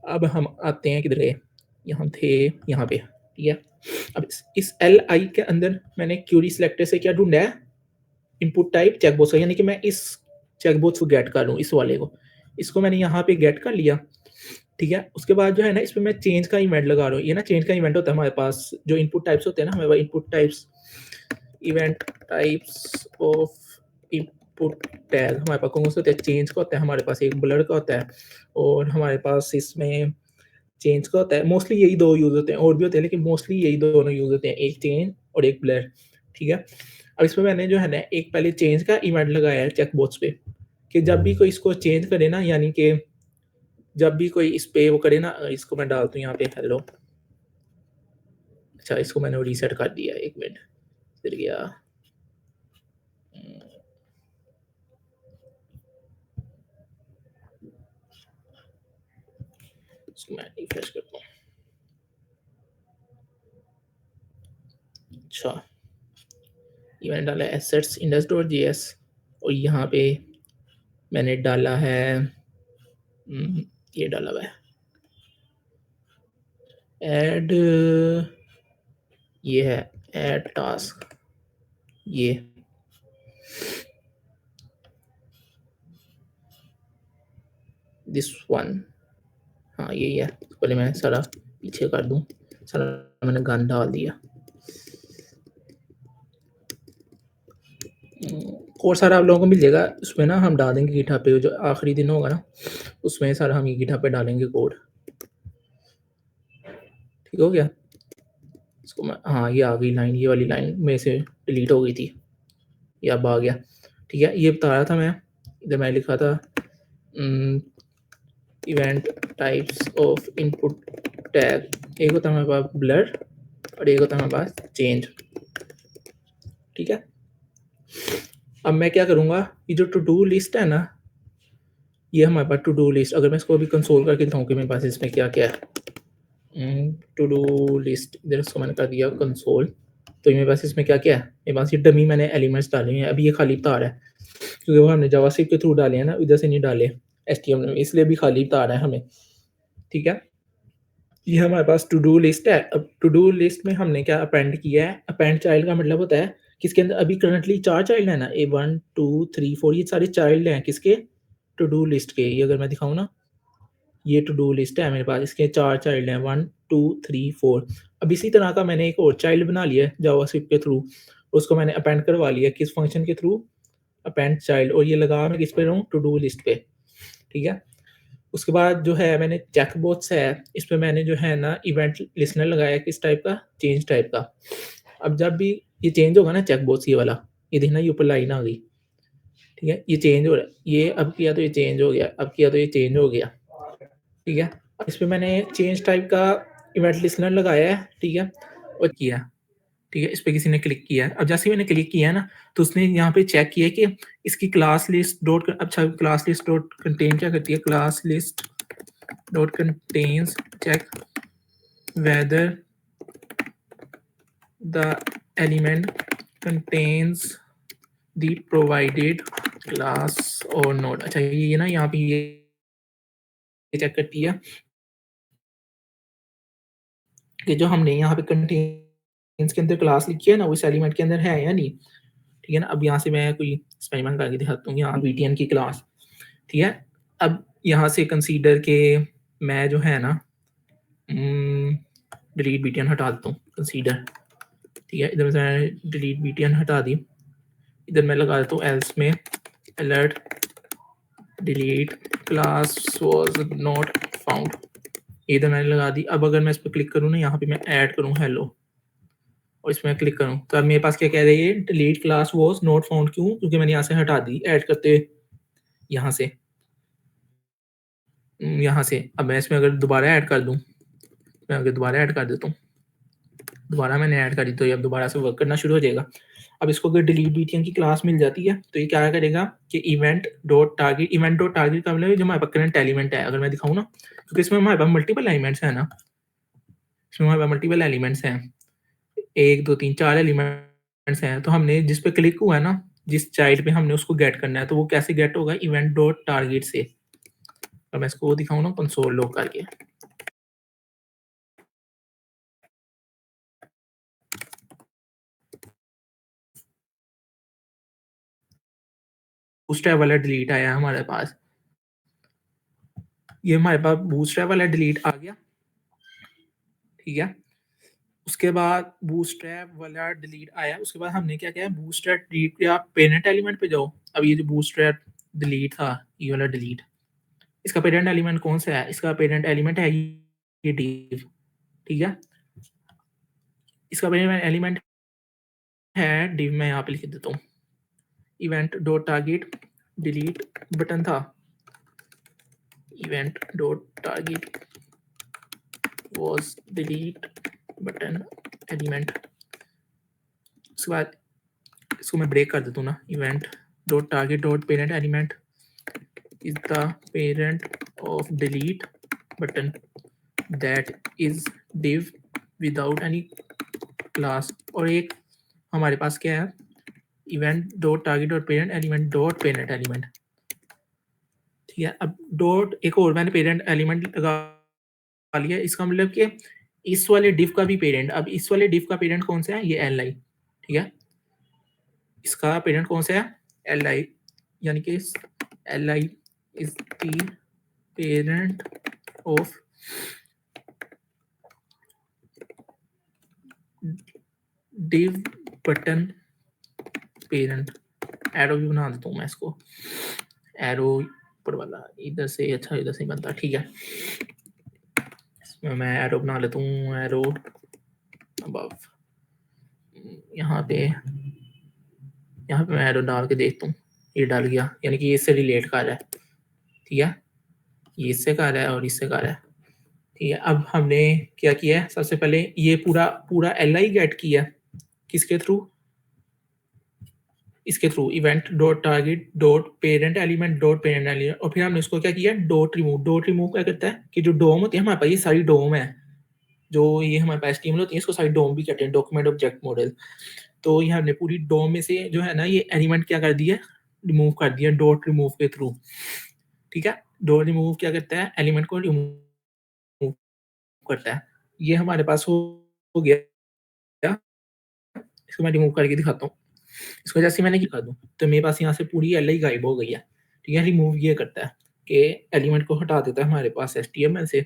अब हम आते हैं किधर गए, यहाँ थे, यहाँ पे। ठीक है, अब इस li के अंदर मैंने क्यूरी सेलेक्टर से क्या ढूंढा है, इनपुट टाइप चेकबॉक्स का, यानी कि मैं इस चेकबॉक्स को गेट कर लूँ, इस वाले को, इसको मैंने यहाँ पे गेट कर लिया। ठीक है, उसके बाद जो है ना, इस पर मैं चेंज का इवेंट लगा रहा हूँ। ये ना चेंज का इवेंट होता है हमारे पास, जो इनपुट टाइप्स होते हैं ना हमारे पास, input types event types of input tag हमारे पास कौन से होते हैं, चेंज का होता है हमारे पास, एक ब्लर का होता है, और हमारे पास इसमें चेंज का होता है। मोस्टली यही दो यूज होते हैं, और भी होते हैं लेकिन मोस्टली यही दोनों यूज होते हैं, एक चेंज और एक ब्लर। ठीक है, अब इसमें मैंने जो है ना एक पहले चेंज का इवेंट लगाया है चेकबॉक्स पे, कि जब भी कोई इसको चेंज करे ना, यानी कि जब भी कोई इस पे वो करे ना, इसको मैं डालता हूँ यहाँ पे हेलो। अच्छा, इसको मैंने रीसेट कर दिया, एक मिनट, फिर गया, इसको मैं रिफ्रेश करता हूँ। अच्छा, इवेंट डाला एसेट्स इंडेक्स डॉट जेएस, और यहाँ पे मैंने डाला है ये डाला हुआ है ऐड, ये है ऐड टास्क, ये दिस वन, हाँ यही है। पहले मैं सारा पीछे कर दूं, सारा मैंने गान डाल दिया, और सारा आप लोगों को मिल जाएगा उसमें ना, हम डाल देंगे गिटहब पे, जो आखिरी दिन होगा ना उसमें सारा हम ये गिटहब पे डालेंगे कोड। ठीक हो गया, इसको मैं, हाँ ये आ गई लाइन, ये वाली लाइन में से डिलीट हो गई थी, ये अब आ गया। ठीक है, ये बता रहा था मैं, इधर मैं लिखा था event types of input tag, एक होता है हमारे पास ब्लर और एक होता है हमारे पास चेंज। ठीक है, अब मैं क्या करूँगा, ये जो टू डू लिस्ट है ना, ये हमारे पास टू डू लिस्ट, अगर मैं इसको अभी कंसोल करके दिखाऊँ कि मेरे पास इसमें क्या क्या है, टू डू लिस्ट, इधर इसको मैंने कर दिया कंसोल, तो मेरे पास इसमें क्या क्या है, मेरे पास ये डमी मैंने एलिमेंट्स डाले हैं, अभी ये खाली बता रहा है क्योंकि वो हमने जावास्क्रिप्ट के थ्रू डाले हैं ना, इधर से नहीं डाले HTML में, इसलिए भी खाली बता रहा है हमें। ठीक है, ये हमारे पास टू डू लिस्ट है। अब टू डू लिस्ट में हमने क्या अपेंड किया है, अपेंड चाइल्ड का मतलब होता है किसके अंदर अभी करंटली 4 चाइल्ड है ना, ए 1 2 3 4, ये सारे चाइल्ड हैं किसके, टू डू लिस्ट के। ये अगर मैं दिखाऊँ ना, ये टू डू लिस्ट है मेरे पास, इसके 4 चाइल्ड हैं 1 2 3 4। अब इसी तरह का मैंने एक और चाइल्ड बना लिया है जावास्क्रिप्ट के थ्रू, उसको मैंने अपेंड करवा लिया किस फंक्शन के थ्रू, अपेंड चाइल्ड, और ये लगा मैं किस पे रहा हूँ, टू डू लिस्ट पे। ठीक है, उसके बाद जो है मैंने चेक बॉक्स है, इस पे मैंने जो है ना इवेंट लिसनर लगाया किस टाइप का, चेंज टाइप का। अब जब भी ये चेंज होगा ना चेक बॉक्स, ये वाला, ये देखना ये ऊपर लाइन आ गई। ठीक है, ये चेंज हो रहा है, ये अब किया तो ये चेंज हो गया, अब किया तो ये चेंज हो गया। ठीक है, इस पे मैंने चेंज टाइप का इवेंट लिसनर लगाया है। ठीक है, और किया, ठीक है, इस पे किसी ने क्लिक किया है, अब जैसे ही मैंने क्लिक किया है ना, तो उसने यहाँ पे चेक किया कि इसकी क्लास लिस्ट डॉट, अच्छा क्लास लिस्ट डॉट कंटेन क्या करती है, class list dot contains check whether the element contains the provided class or not. अच्छा ये ना यहाँ पे ये चेक करती है कि जो हमने यहाँ पे कंटेन्स के अंदर क्लास लिखी है ना वो इस एलिमेंट के अंदर है या नहीं। ठीक है ना, अब यहाँ से मैं कोई एक्सपेरिमेंट करके दिखाता हूँ, यहाँ बीटीएन की क्लास। ठीक है, अब यहाँ से कंसीडर के मैं जो है ना डिलीट बीटीएन हटा देता हूँ, कंसीडर। ठीक है, इधर मैं डिलीट बीटीएन हटा दी, इधर मैं लगा देता हूँ एल्स में alert delete class was not found, इधर मैंने लगा दी। अब अगर मैं इस पर क्लिक करूँ ना, यहाँ पे मैं ऐड करूँ हेलो और इसमें क्लिक करूँ तो अब मेरे पास क्या कह रही है, delete class was not found. क्यों? क्योंकि मैंने यहाँ से हटा दी ऐड करते हुए, यहाँ से यहाँ से। अब मैं इसमें अगर दोबारा ऐड कर दूँ, मैं अगर दोबारा ऐड कर देता हूँ, दोबारा मैंने ऐड करी तो ये अब दोबारा से वर्क करना शुरू हो जाएगा। अब इसको अगर डिलीट बीटीएन की क्लास मिल जाती है तो ये क्या करेगा कि इवेंट डॉट टारगेट का मतलब जो हमारे पास करंट एलिमेंट है, अगर मैं दिखाऊँ ना, क्योंकि इसमें हमारे पास मल्टीपल एलिमेंट्स है ना, इसमें हमारे पास मल्टीपल एलिमेंट्स हैं, 1 2 3 4 एलिमेंट्स हैं। तो हमने जिस पे क्लिक हुआ है ना, जिस चाइल्ड पे हमने उसको गेट करना है, तो वो कैसे गेट होगा, इवेंट डॉट टारगेट से। अब मैं इसको दिखाऊँ ना कंसोल लॉग करके, बूटस्ट्रैप वाला डिलीट आया हमारे पास, ये हमारे पास बूटस्ट्रैप वाला डिलीट आ गया। ठीक है, उसके बाद बूटस्ट्रैप वाला डिलीट आया, उसके बाद हमने क्या किया, बूटस्ट्रैप डिलीट किया, पेरेंट एलिमेंट पे जाओ। अब ये जो बूटस्ट्रैप डिलीट था, ये वाला डिलीट, इसका पेरेंट एलिमेंट कौन सा है, इसका पेरेंट एलिमेंट है ये div। ठीक है, इसका पेरेंट एलिमेंट है div, मैं यहाँ पे लिख देता हूँ event dot target delete button था, event dot target was delete button element. उसके बाद इसको मैं ब्रेक कर देता हूँ ना, event dot target dot parent element is the parent of delete button that is div without any class. और एक हमारे पास क्या है, event dot target dot parent element dot parent element. ठीक है, अब डॉट एक और मैंने पेरेंट एलिमेंट लगा लिया, इसका मतलब कि इस वाले डिव का भी पेरेंट, अब इस वाले डिव का पेरेंट कौन सा है, ये एल आई। ठीक है, इसका पेरेंट कौन सा है, एल आई, यानी कि L I is the parent of div button parent. Arrow भी बना देता हूँ मैं इसको, एरो ऊपर वाला इधर से, अच्छा इधर से ही बनता है। ठीक है, इसमें मैं एरो बना लेता हूँ, एरो अबव, यहाँ पे मैं एरो डाल के देखता हूँ, ये डाल गया, यानी कि ये इससे रिलेट कर रहा है। ठीक है, ये इससे कर रहा है और इससे कर रहा है। ठीक है, अब हमने क्या किया है, सबसे पहले ये पूरा पूरा एल आई गेट किया, किसके थ्रू, इसके through event dot target dot parent element dot parent element. और फिर हमने इसको क्या किया, डॉट रिमूव। डॉट रिमूव क्या करता है कि जो डोम होती है हमारे पास, ये सारी डोम है, जो ये हमारे पास HTML होती है, इसको सारी डोम भी कहते हैं, डॉक्यूमेंट ऑब्जेक्ट मॉडल। तो ये हमने पूरी डोम में से जो है ना, ये एलिमेंट क्या कर दिया, रिमूव कर दिया डॉट रिमूव के थ्रू। ठीक है, डॉट रिमूव क्या करता है, एलिमेंट को रिमूव करता है। ये हमारे पास हो गया, इसको मैं रिमूव करके दिखाता हूँ। इसको जैसे मैंने कर दूँ तो मेरे पास यहाँ से पूरी एल आई गायब हो गई है। ठीक है, रिमूव ये करता है कि एलिमेंट को हटा देता है हमारे पास HTML से।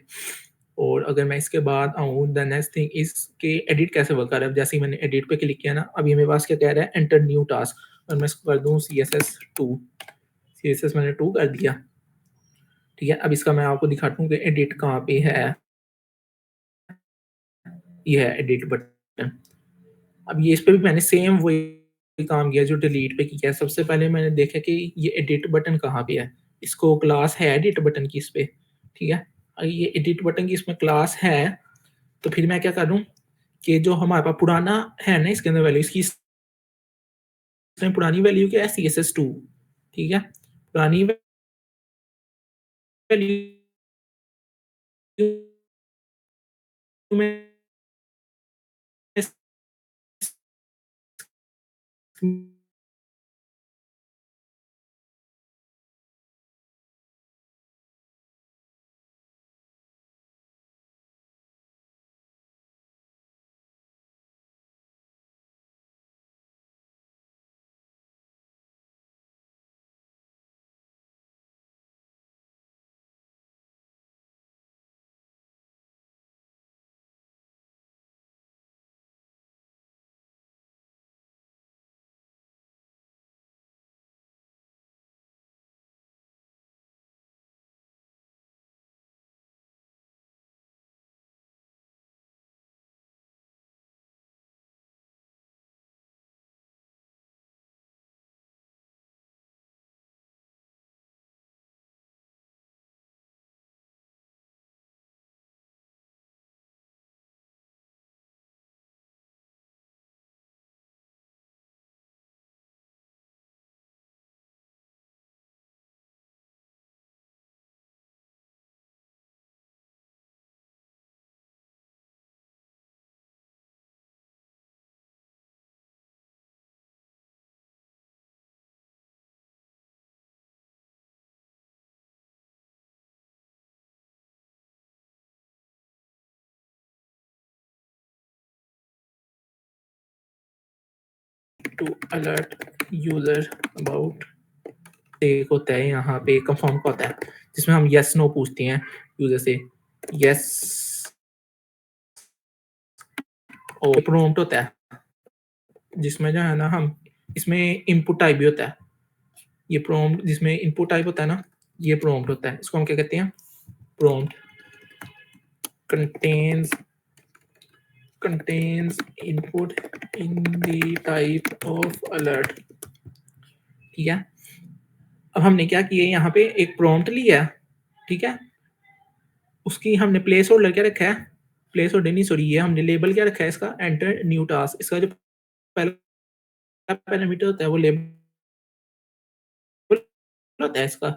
और अगर मैं इसके बाद आऊँ, द नेक्स्ट थिंग इज के एडिट कैसे वर्क कर रहा है। जैसे ही मैंने एडिट पे क्लिक किया ना, अभी मेरे पास क्या कह रहा है, एंटर न्यू टास्क, और मैं इसको कर दूँ CSS2, CSS मैंने 2 कर दिया। ठीक है, अब इसका मैं आपको दिखाता हूँ कि एडिट कहाँ पे है, ये है एडिट बटन। अब ये इस पे भी मैंने सेम वही काम किया जो डिलीट पे किया। सबसे पहले मैंने देखा कि ये एडिट बटन कहाँ पे है, इसको क्लास है एडिट बटन की इस पे। ठीक है, अगर ये एडिट बटन की इसमें क्लास है तो फिर मैं क्या करूँ कि जो हमारे पास पुराना है ना, इसके अंदर वैल्यू, इसकी इसमें पुरानी वैल्यू क्या है, CSS2। ठीक है, पुरानी वैल्यू में to alert user about एक होता है यहाँ पे कंफर्म का होता है जिसमें हम यस नो पूछते हैं यूजर से यस और प्रॉम्प्ट होता है जिसमें जो है ना हम इसमें इनपुट टाइप भी होता है ये प्रॉम्प्ट जिसमें इनपुट टाइप होता है ना ये प्रॉम्प्ट होता है इसको हम क्या कहते हैं prompt contains contains input in the type of alert ठीक है अब हमने क्या किया यहाँ पे एक प्रॉम्प्ट लिया ठीक है उसकी हमने प्लेस होल्डर क्या रखा है प्लेस होल्डर नहीं सॉरी ये हमने लेबल क्या रखा है इसका एंटर न्यू टास्क इसका जो पहला पैरामीटर होता है वो लेबल होता है इसका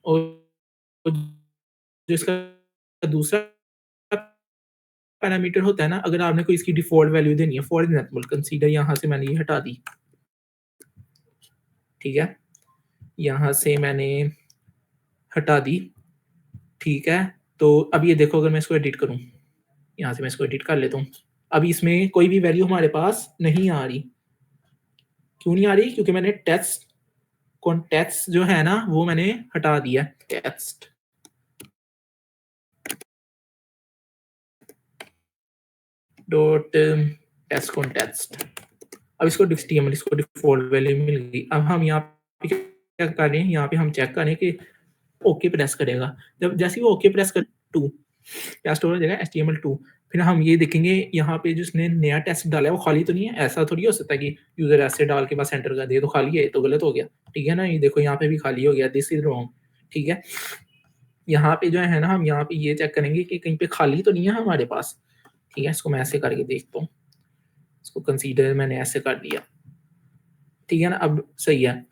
और जिसका दूसरा पैरामीटर होता है ना अगर आपने कोई इसकी डिफॉल्ट वैल्यू देनी है फॉर एग्जांपल कंसीडर यहाँ से मैंने ये हटा दी ठीक है यहाँ से मैंने हटा दी ठीक है तो अब ये देखो अगर मैं इसको एडिट करूँ यहाँ से मैं इसको एडिट कर लेता हूँ अभी इसमें कोई भी वैल्यू हमारे पास नहीं आ रही क्यों नहीं आ रही क्योंकि मैंने टेक्स्ट कॉन्टेक्स्ट जो है ना वो मैंने हटा दिया टेक्स्ट डॉट टेक्स्ट कॉन्टेक्स्ट अब इसको HTML इसको डिफॉल्ट वैल्यू मिल गई अब हम यहाँ पे क्या कर रहे हैं यहाँ पे हम चेक करें कि ओके प्रेस करेगा जब जैसे ही वो ओके प्रेस कर टू क्या स्टोर हो जाएगा HTML2 फिर हम ये देखेंगे यहाँ पे जिसने नया टेक्स्ट डाला है वो खाली तो नहीं है ऐसा थोड़ी हो सकता है कि यूजर ऐसे डाल के बस एंटर कर दे तो खाली है तो गलत हो गया ठीक है ना ये देखो यहाँ पे भी खाली हो गया दिस इज रॉन्ग ठीक है यहाँ पे जो है ना हम यहाँ पे ये चेक करेंगे कि कहीं पे खाली तो नहीं है हमारे पास ठीक है इसको मैं ऐसे करके देखता हूँ इसको कंसीडर मैंने ऐसे कर दिया ठीक है ना अब सही है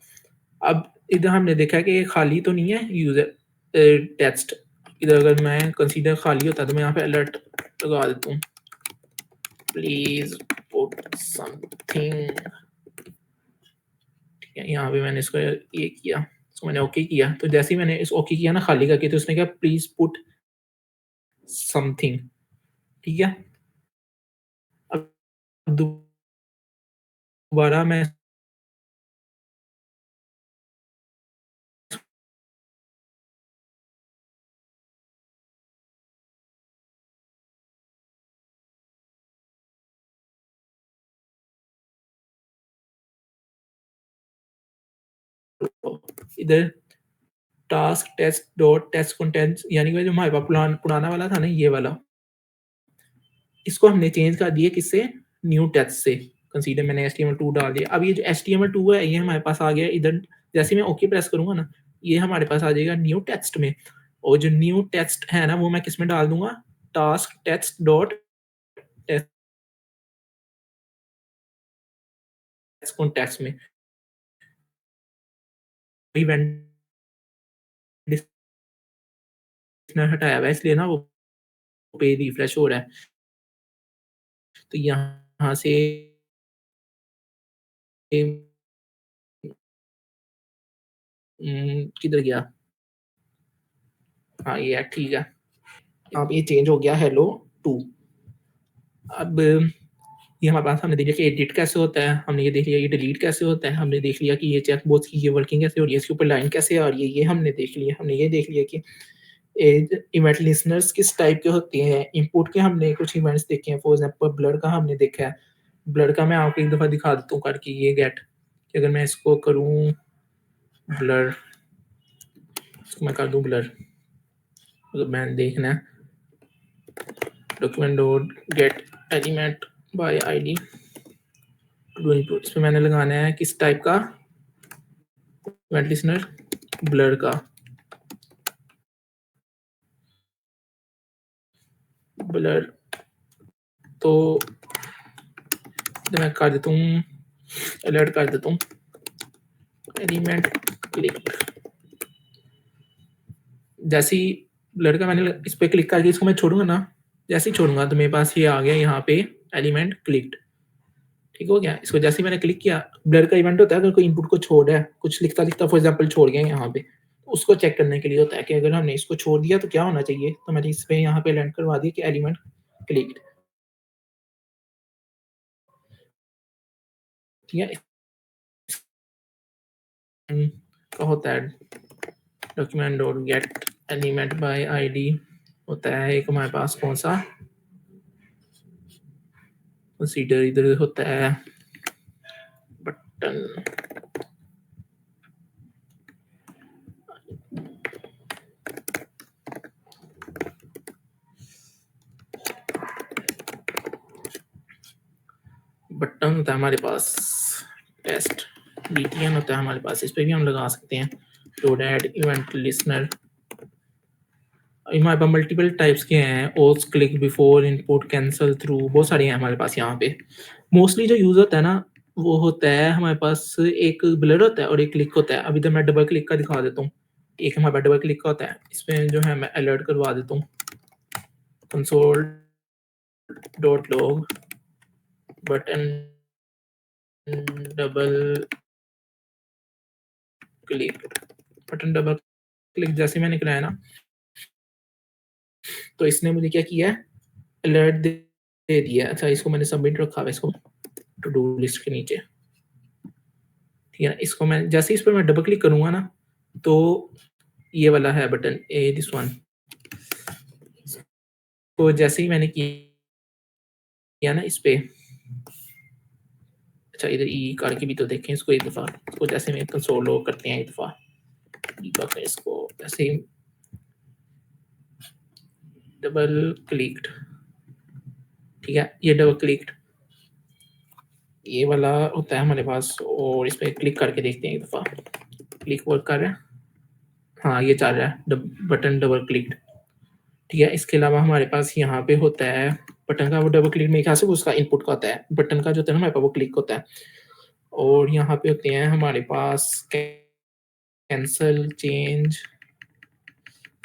अब इधर हमने देखा कि ये खाली तो नहीं है यूजर टेक्स्ट इधर अगर मैं कंसीडर खाली होता तो मैं यहाँ पे अलर्ट लगा देता हूँ प्लीज पुट समथिंग ठीक है यहाँ पे मैंने इसको ये किया इसको मैंने ओके किया तो जैसे ही मैंने इस ओके किया ना खाली करके तो उसने कहा प्लीज पुट समथिंग ठीक है अब दोबारा मैं इधर task test dot test contents यानी कि जो हमारे पास पुराना वाला था ना ये वाला इसको हमने चेंज कर दिया किससे न्यू टेक्स्ट से कंसीडर मैंने HTML2 डाल दिया अब ये जो HTML2 है ये हमारे पास आ गया इधर जैसे मैं ओके प्रेस करूंगा ना ये हमारे पास आ जाएगा न्यू टेक्स्ट में और जो न्यू टेक्स्ट है ना वो मैं किस में डाल दूंगा task text dot text context में इवेंट हटाया हुआ है इसलिए ना वो पेज रिफ्रेश हो रहा है तो यहाँ यहाँ से किधर गया? हाँ, ये है, ठीक है। अब ये चेंज हो गया हेलो टू। अब ये हमारे पास हमने देख लिया कि एडिट कैसे होता है, हमने ये देख लिया ये डिलीट कैसे होता है, हमने देख लिया कि ये चेक बॉक्स की ये वर्किंग कैसे हो रही है, इसके ऊपर लाइन कैसे आ रही है, ये हमने देख लिया। हमने ये देख लिया कि इवेंट लिसनर्स किस टाइप के होते हैं। इनपुट के हमने कुछ इवेंट्स देखे हैं, फॉर एग्जांपल ब्लर का हमने देखा है। ब्लर का मैं आपको एक दफ़ा दिखा देता हूँ करके, ये गेट कि अगर मैं इसको करूँ ब्लर, इसको मैं कर दूँ ब्लर, मतलब मैंने देखना है document dot get element by ID to input. इसमें मैंने लगाना है किस टाइप का इवेंट लिसनर, ब्लर का। ब्लर तो मैं कर देता हूँ, अलर्ट कर देता हूँ एलिमेंट क्लिक। जैसे ही ब्लर का मैंने इस पर क्लिक करके इसको मैं छोड़ूंगा ना, जैसे ही छोड़ूंगा तो मेरे पास ये आ गया यहाँ पे एलिमेंट क्लिक्ड। ठीक हो गया। इसको जैसे ही मैंने क्लिक किया, ब्लर का इवेंट होता है अगर कोई इनपुट को छोड़ है, कुछ लिखता लिखता फॉर एग्जाम्पल छोड़ गया यहाँ पे, तो उसको चेक करने के लिए होता है कि अगर हमने इसको छोड़ दिया तो क्या होना चाहिए। तो मैंने इस पे यहाँ पे लैंड करवा दिया कि एलिमेंट क्लिक्ड। ठीक है। का होता है document dot get element by ID, होता है एक हमारे पास कौन सा प्रोसीजर, इधर होता है बटन। बटन होता है हमारे पास टेस्ट, btn होता है हमारे पास, इस पे भी हम लगा सकते हैं डॉट ऐड इवेंट लिसनर। हमारे पास मल्टीपल टाइप्स के हैं, ओस click before input cancel through, बहुत सारे हैं हमारे पास यहाँ पे। मोस्टली जो यूज होता है ना वो होता है हमारे पास एक ब्लर होता है और एक क्लिक होता है। अभी तो मैं डबल क्लिक का दिखा देता हूँ। एक हमारे पास डबल क्लिक का होता है, इसमें जो है मैं अलर्ट करवा देता हूँ console dot log button double click. Button double click जैसे मैंने कराया ना, तो इसने मुझे क्या किया है, अलर्ट दे दिया। अच्छा, इसको मैंने सबमिट रखा है इसको टू डू लिस्ट के नीचे। ठीक है। इसको मैं जैसे इस पर मैं डबल क्लिक करूंगा ना, तो ये वाला है बटन ए, दिस वन, तो जैसे ही मैंने किया ना इस पे, अच्छा इधर ई करके भी तो देखें इसको एक दफा। इसको जैसे मैं कंसोल लॉग करते हैं एक दफा, इसको ऐसे ही डबल क्लिक्ड। ठीक है, ये डबल क्लिक्ड ये वाला होता है हमारे पास, और इस पर क्लिक करके देखते हैं एक दफा क्लिक वर्क कर रहा है। हाँ, ये चल रहा है बटन डबल क्लिक्ड। ठीक है। इसके अलावा हमारे पास यहाँ पे होता है बटन का वो डबल क्लिक, मेरे ख्याल से उसका इनपुट का होता है, बटन का जो होता है ना हमारे पास वो क्लिक होता है। और यहाँ पे होते हैं हमारे पास कैंसल चेंज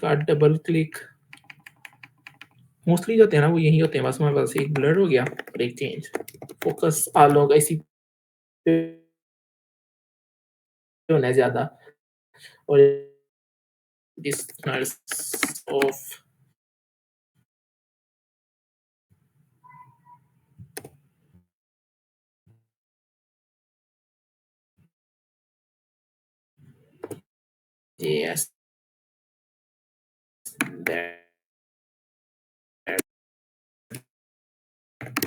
का डबल क्लिक। मोस्टली जो होते हैं ना वो यही होते हैं, बस हमारे पास एक ब्लर हो गया और एक चेंज। फोकस ऑल होगा इसी पे होना है ज्यादा। और listeners of JS that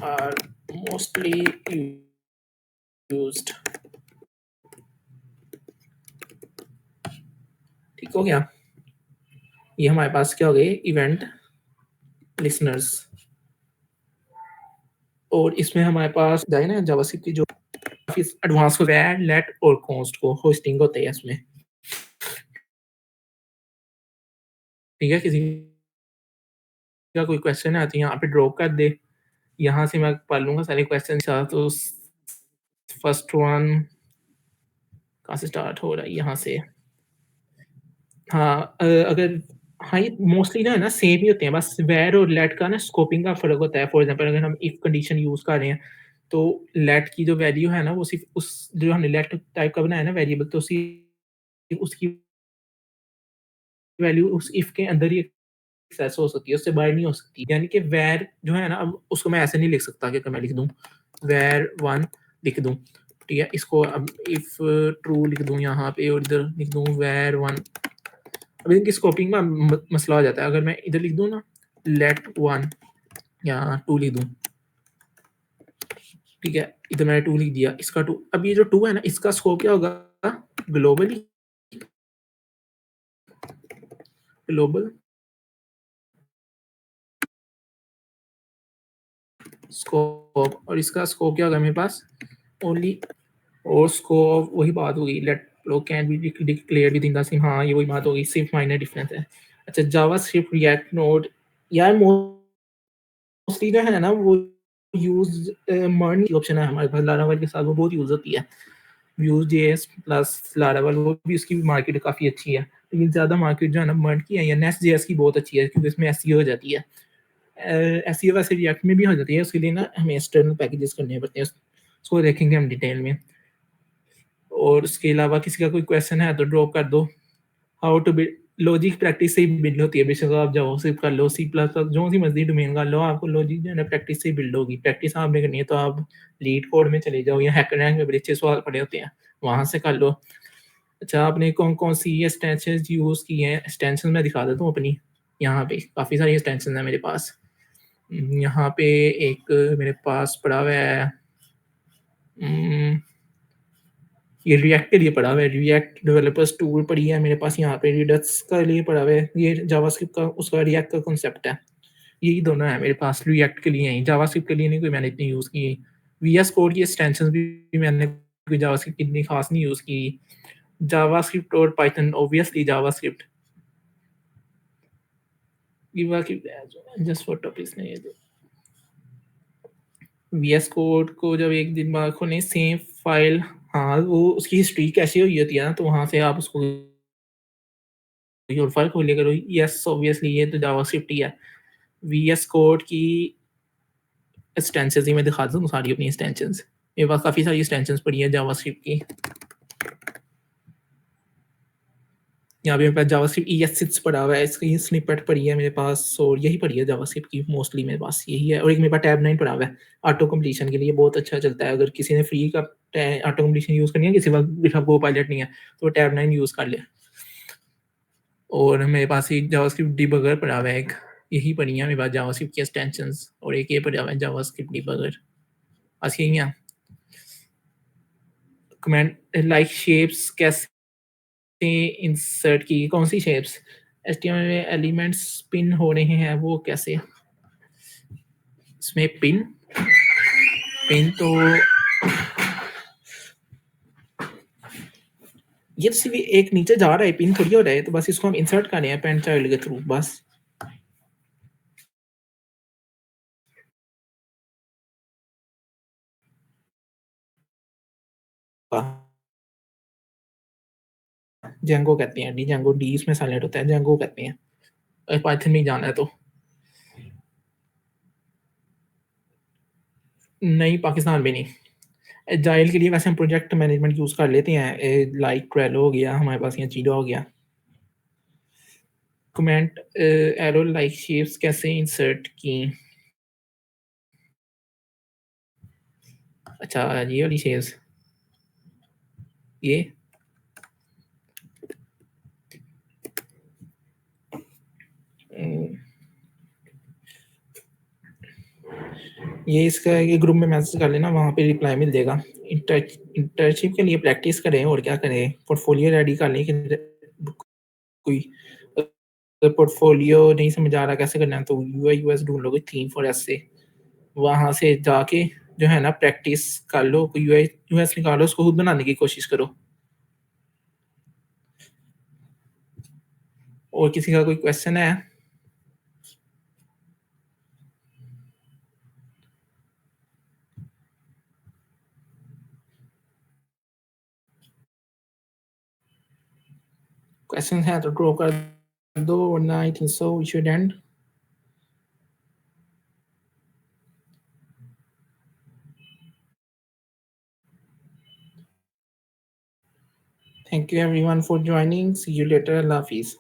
are mostly used। ठीक हो गया। ये हमारे पास क्या हो गए इवेंट लिसनर्स। और इसमें हमारे पास जाए ना जावास्क्रिप्ट की जो काफी एडवांस हो गया है, लेट और कॉन्स्ट को होस्टिंग होते हैं इसमें। ठीक है, किसी का कोई क्वेश्चन है तो यहाँ पे ड्रॉप कर दे, यहाँ से मैं पढ़ लूंगा सारे क्वेश्चन। तो फर्स्ट वन कहाँ से स्टार्ट हो रहा है, यहाँ से। हाँ, अगर हाँ ये मोस्टली ना है ना सेम ही होते हैं, बस वेर और लेट का ना स्कोपिंग का फ़र्क होता है। फॉर एग्ज़ाम्पल अगर हम इफ कंडीशन यूज़ कर रहे हैं तो लेट की जो वैल्यू है ना वो सिर्फ़ उस जो हमने लेट टाइप का बनाया है ना वेरिएबल तो सिर्फ़ उसकी वैल्यू उस इफ के अंदर ही एक्सेस हो सकती है, उससे बाहर नहीं हो सकती। यानी कि वैर जो है ना अब उसको मैं ऐसे नहीं लिख सकता कि मैं लिख दूँ वैर 1 लिख दूँ, ठीक है? इसको अब इफ ट्रू लिख दूँ यहाँ पे और इधर लिख दूँ वैर 1। अब इनकी स्कोपिंग में मसला हो जाता है। अगर मैं इधर लिख दूँ ना लेट 1 या 2 लिख दूँ, ठीक है? इधर मैंने 2 लिख दिया, इसका 2 अब ये जो 2 है ना इसका स्कोप क्या होगा ग्लोबली ग्लोबल स्कोप और इसका स्कोप क्या होगा मेरे पास ओनली और स्कोप वही बात होगी लेट लोग can be declared with in the same. हाँ ये वही बात होगी, सिर्फ माइनर डिफरेंस है। अच्छा जावास्क्रिप्ट रिएक्ट नोड यार मोस्टली जो है ना वो यूज मर्न की ऑप्शन है हमारे पास लारावल के साथ, वो बहुत यूज होती है व्यूज जेएस प्लस लारावल, वो भी उसकी भी मार्केट काफ़ी अच्छी है। लेकिन ज़्यादा मार्केट जो है ना मर्न की है या नेक्स्ट जेएस की बहुत अच्छी है क्योंकि इसमें एसईओ हो जाती है। एसईओ वैसे रिएक्ट में भी हो जाती है, उसके लिए ना हमें एक्सटर्नल पैकेजेस करने पड़ते हैं, उसको देखेंगे हम डिटेल में। और उसके अलावा किसी का कोई क्वेश्चन है तो ड्रॉप कर दो। How to build logic practice से ही बिल्ड होती है, बेशक आप जाओ सिर्फ कर लो सी प्लस प्लस जो सी मर्जी डोमेन कर लो, आपको लॉजिक जो है ना प्रैक्टिस से ही बिल्ड होगी। प्रैक्टिस आपने करनी है तो आप लीड कोड में चले जाओ या हैकर रैंक में बड़े अच्छे सवाल पड़े होते हैं वहाँ से कर लो। अच्छा आपने कौन कौन सी एक्सटेंशन यूज़ की हैं, एक्सटेंशन मैं दिखा देता हूँ अपनी। यहाँ पे काफ़ी सारी एक्सटेंशन है मेरे पास। यहाँ पे एक मेरे पास पड़ा हुआ है ये रिएक्ट के लिए पड़ा हुआ है, रिएक्ट डेवलपर्स टूल पड़ी है मेरे पास यहाँ पे, रिडक्स का लिए पड़ा हुआ है, ये जावास्क्रिप्ट का उसका रिएक्ट का कॉन्सेप्ट है। यही दोनों है मेरे पास, रिएक्ट के लिए हैं, जावास्क्रिप्ट के लिए नहीं कोई मैंने इतनी यूज़ की। वीएस कोड की एक्सटेंशंस भी मैंने कोई जावास्क्रिप्ट की इतनी खास नहीं यूज़ की। जावास्क्रिप्ट और Python obviously JavaScript just for topics ने वीएस कोड को जब एक दिन बाद खोलें सेम फाइल, हाँ वो उसकी हिस्ट्री कैसे हुई होती है ना तो वहाँ से आप उसको और फाइल खोलिए करो। यस ऑब्वियसली ये तो जावास्क्रिप्ट ही है। वीएस कोड की एक्सटेंशंस ही मैं दिखाता हूँ सारी अपनी एक्सटेंशंस, मेरे पास काफ़ी सारी एक्सटेंशंस पड़ी हैं जावास्क्रिप्ट की। यहाँ पे मेरे पास जावास्क्रिप्ट ES6 पड़ा हुआ है, इसकी स्निपेट पड़ी है मेरे पास और यही पड़ी है जावास्क्रिप्ट की मोस्टली मेरे पास यही है। और एक मेरे पास टैब 9 पड़ा हुआ है ऑटो कंप्लीशन के लिए, बहुत अच्छा चलता है। अगर किसी ने फ्री का ऑटो कंप्लीशन यूज़ करनी है, किसी वक्त गिटहब को पायलट नहीं है तो टैब 9 यूज़ कर ले। और मेरे पास एक जावास्क्रिप्ट डिबगर पड़ा हुआ है, एक यही पड़ी है मेरे पास जावास्क्रिप्ट की एक्सटेंशंस, और एक ये पड़ा हुआ है जावास्क्रिप्ट डिबगर। बस यही है। कमेंट लाइक शेप्स कैसे इंसर्ट की, कौन सी शेप्स एचटीएमएल में एलिमेंट्स पिन हो रहे हैं वो कैसे, इसमें पिन पिन तो ये तो सिर्फ एक नीचे जा रहा है, पिन थोड़ी हो रहा है, तो बस इसको हम इंसर्ट कर रहे हैं पेन चाइल्ड के थ्रू बस। जेंगो कहते हैं, डी जेंगो, डी इसमें साइलेंट होता है, जेंगो कहते हैं पाइथन में जाना है तो। नहीं पाकिस्तान में नहीं। एजाइल के लिए वैसे हम प्रोजेक्ट मैनेजमेंट यूज़ कर लेते हैं, लाइक ट्रेलो हो गया हमारे पास या जीरो हो गया। कमेंट एरो लाइक शेप्स कैसे इंसर्ट की, अच्छा ये वाली शेप्स ये ये इसका ये ग्रुप में मैसेज कर लेना, वहाँ पे रिप्लाई मिल जाएगा। इंटर्नशिप के लिए प्रैक्टिस करें और क्या करें, पोर्टफोलियो रेडी कर लें कि कोई पोर्टफोलियो नहीं समझ आ रहा कैसे करना है तो यूआई यूएस ढूंढ लो, कोई थीम फॉर एस से वहाँ से जाके जो है ना प्रैक्टिस कर लो, कोई यूआई यूएस निकालो, उसको खुद बनाने की कोशिश करो। और किसी का कोई क्वेश्चन है? क्वेश्चन है तो ड्रॉ कर दो वरना I think so we should end. Thank you everyone for joining. See you later. Allah Hafiz.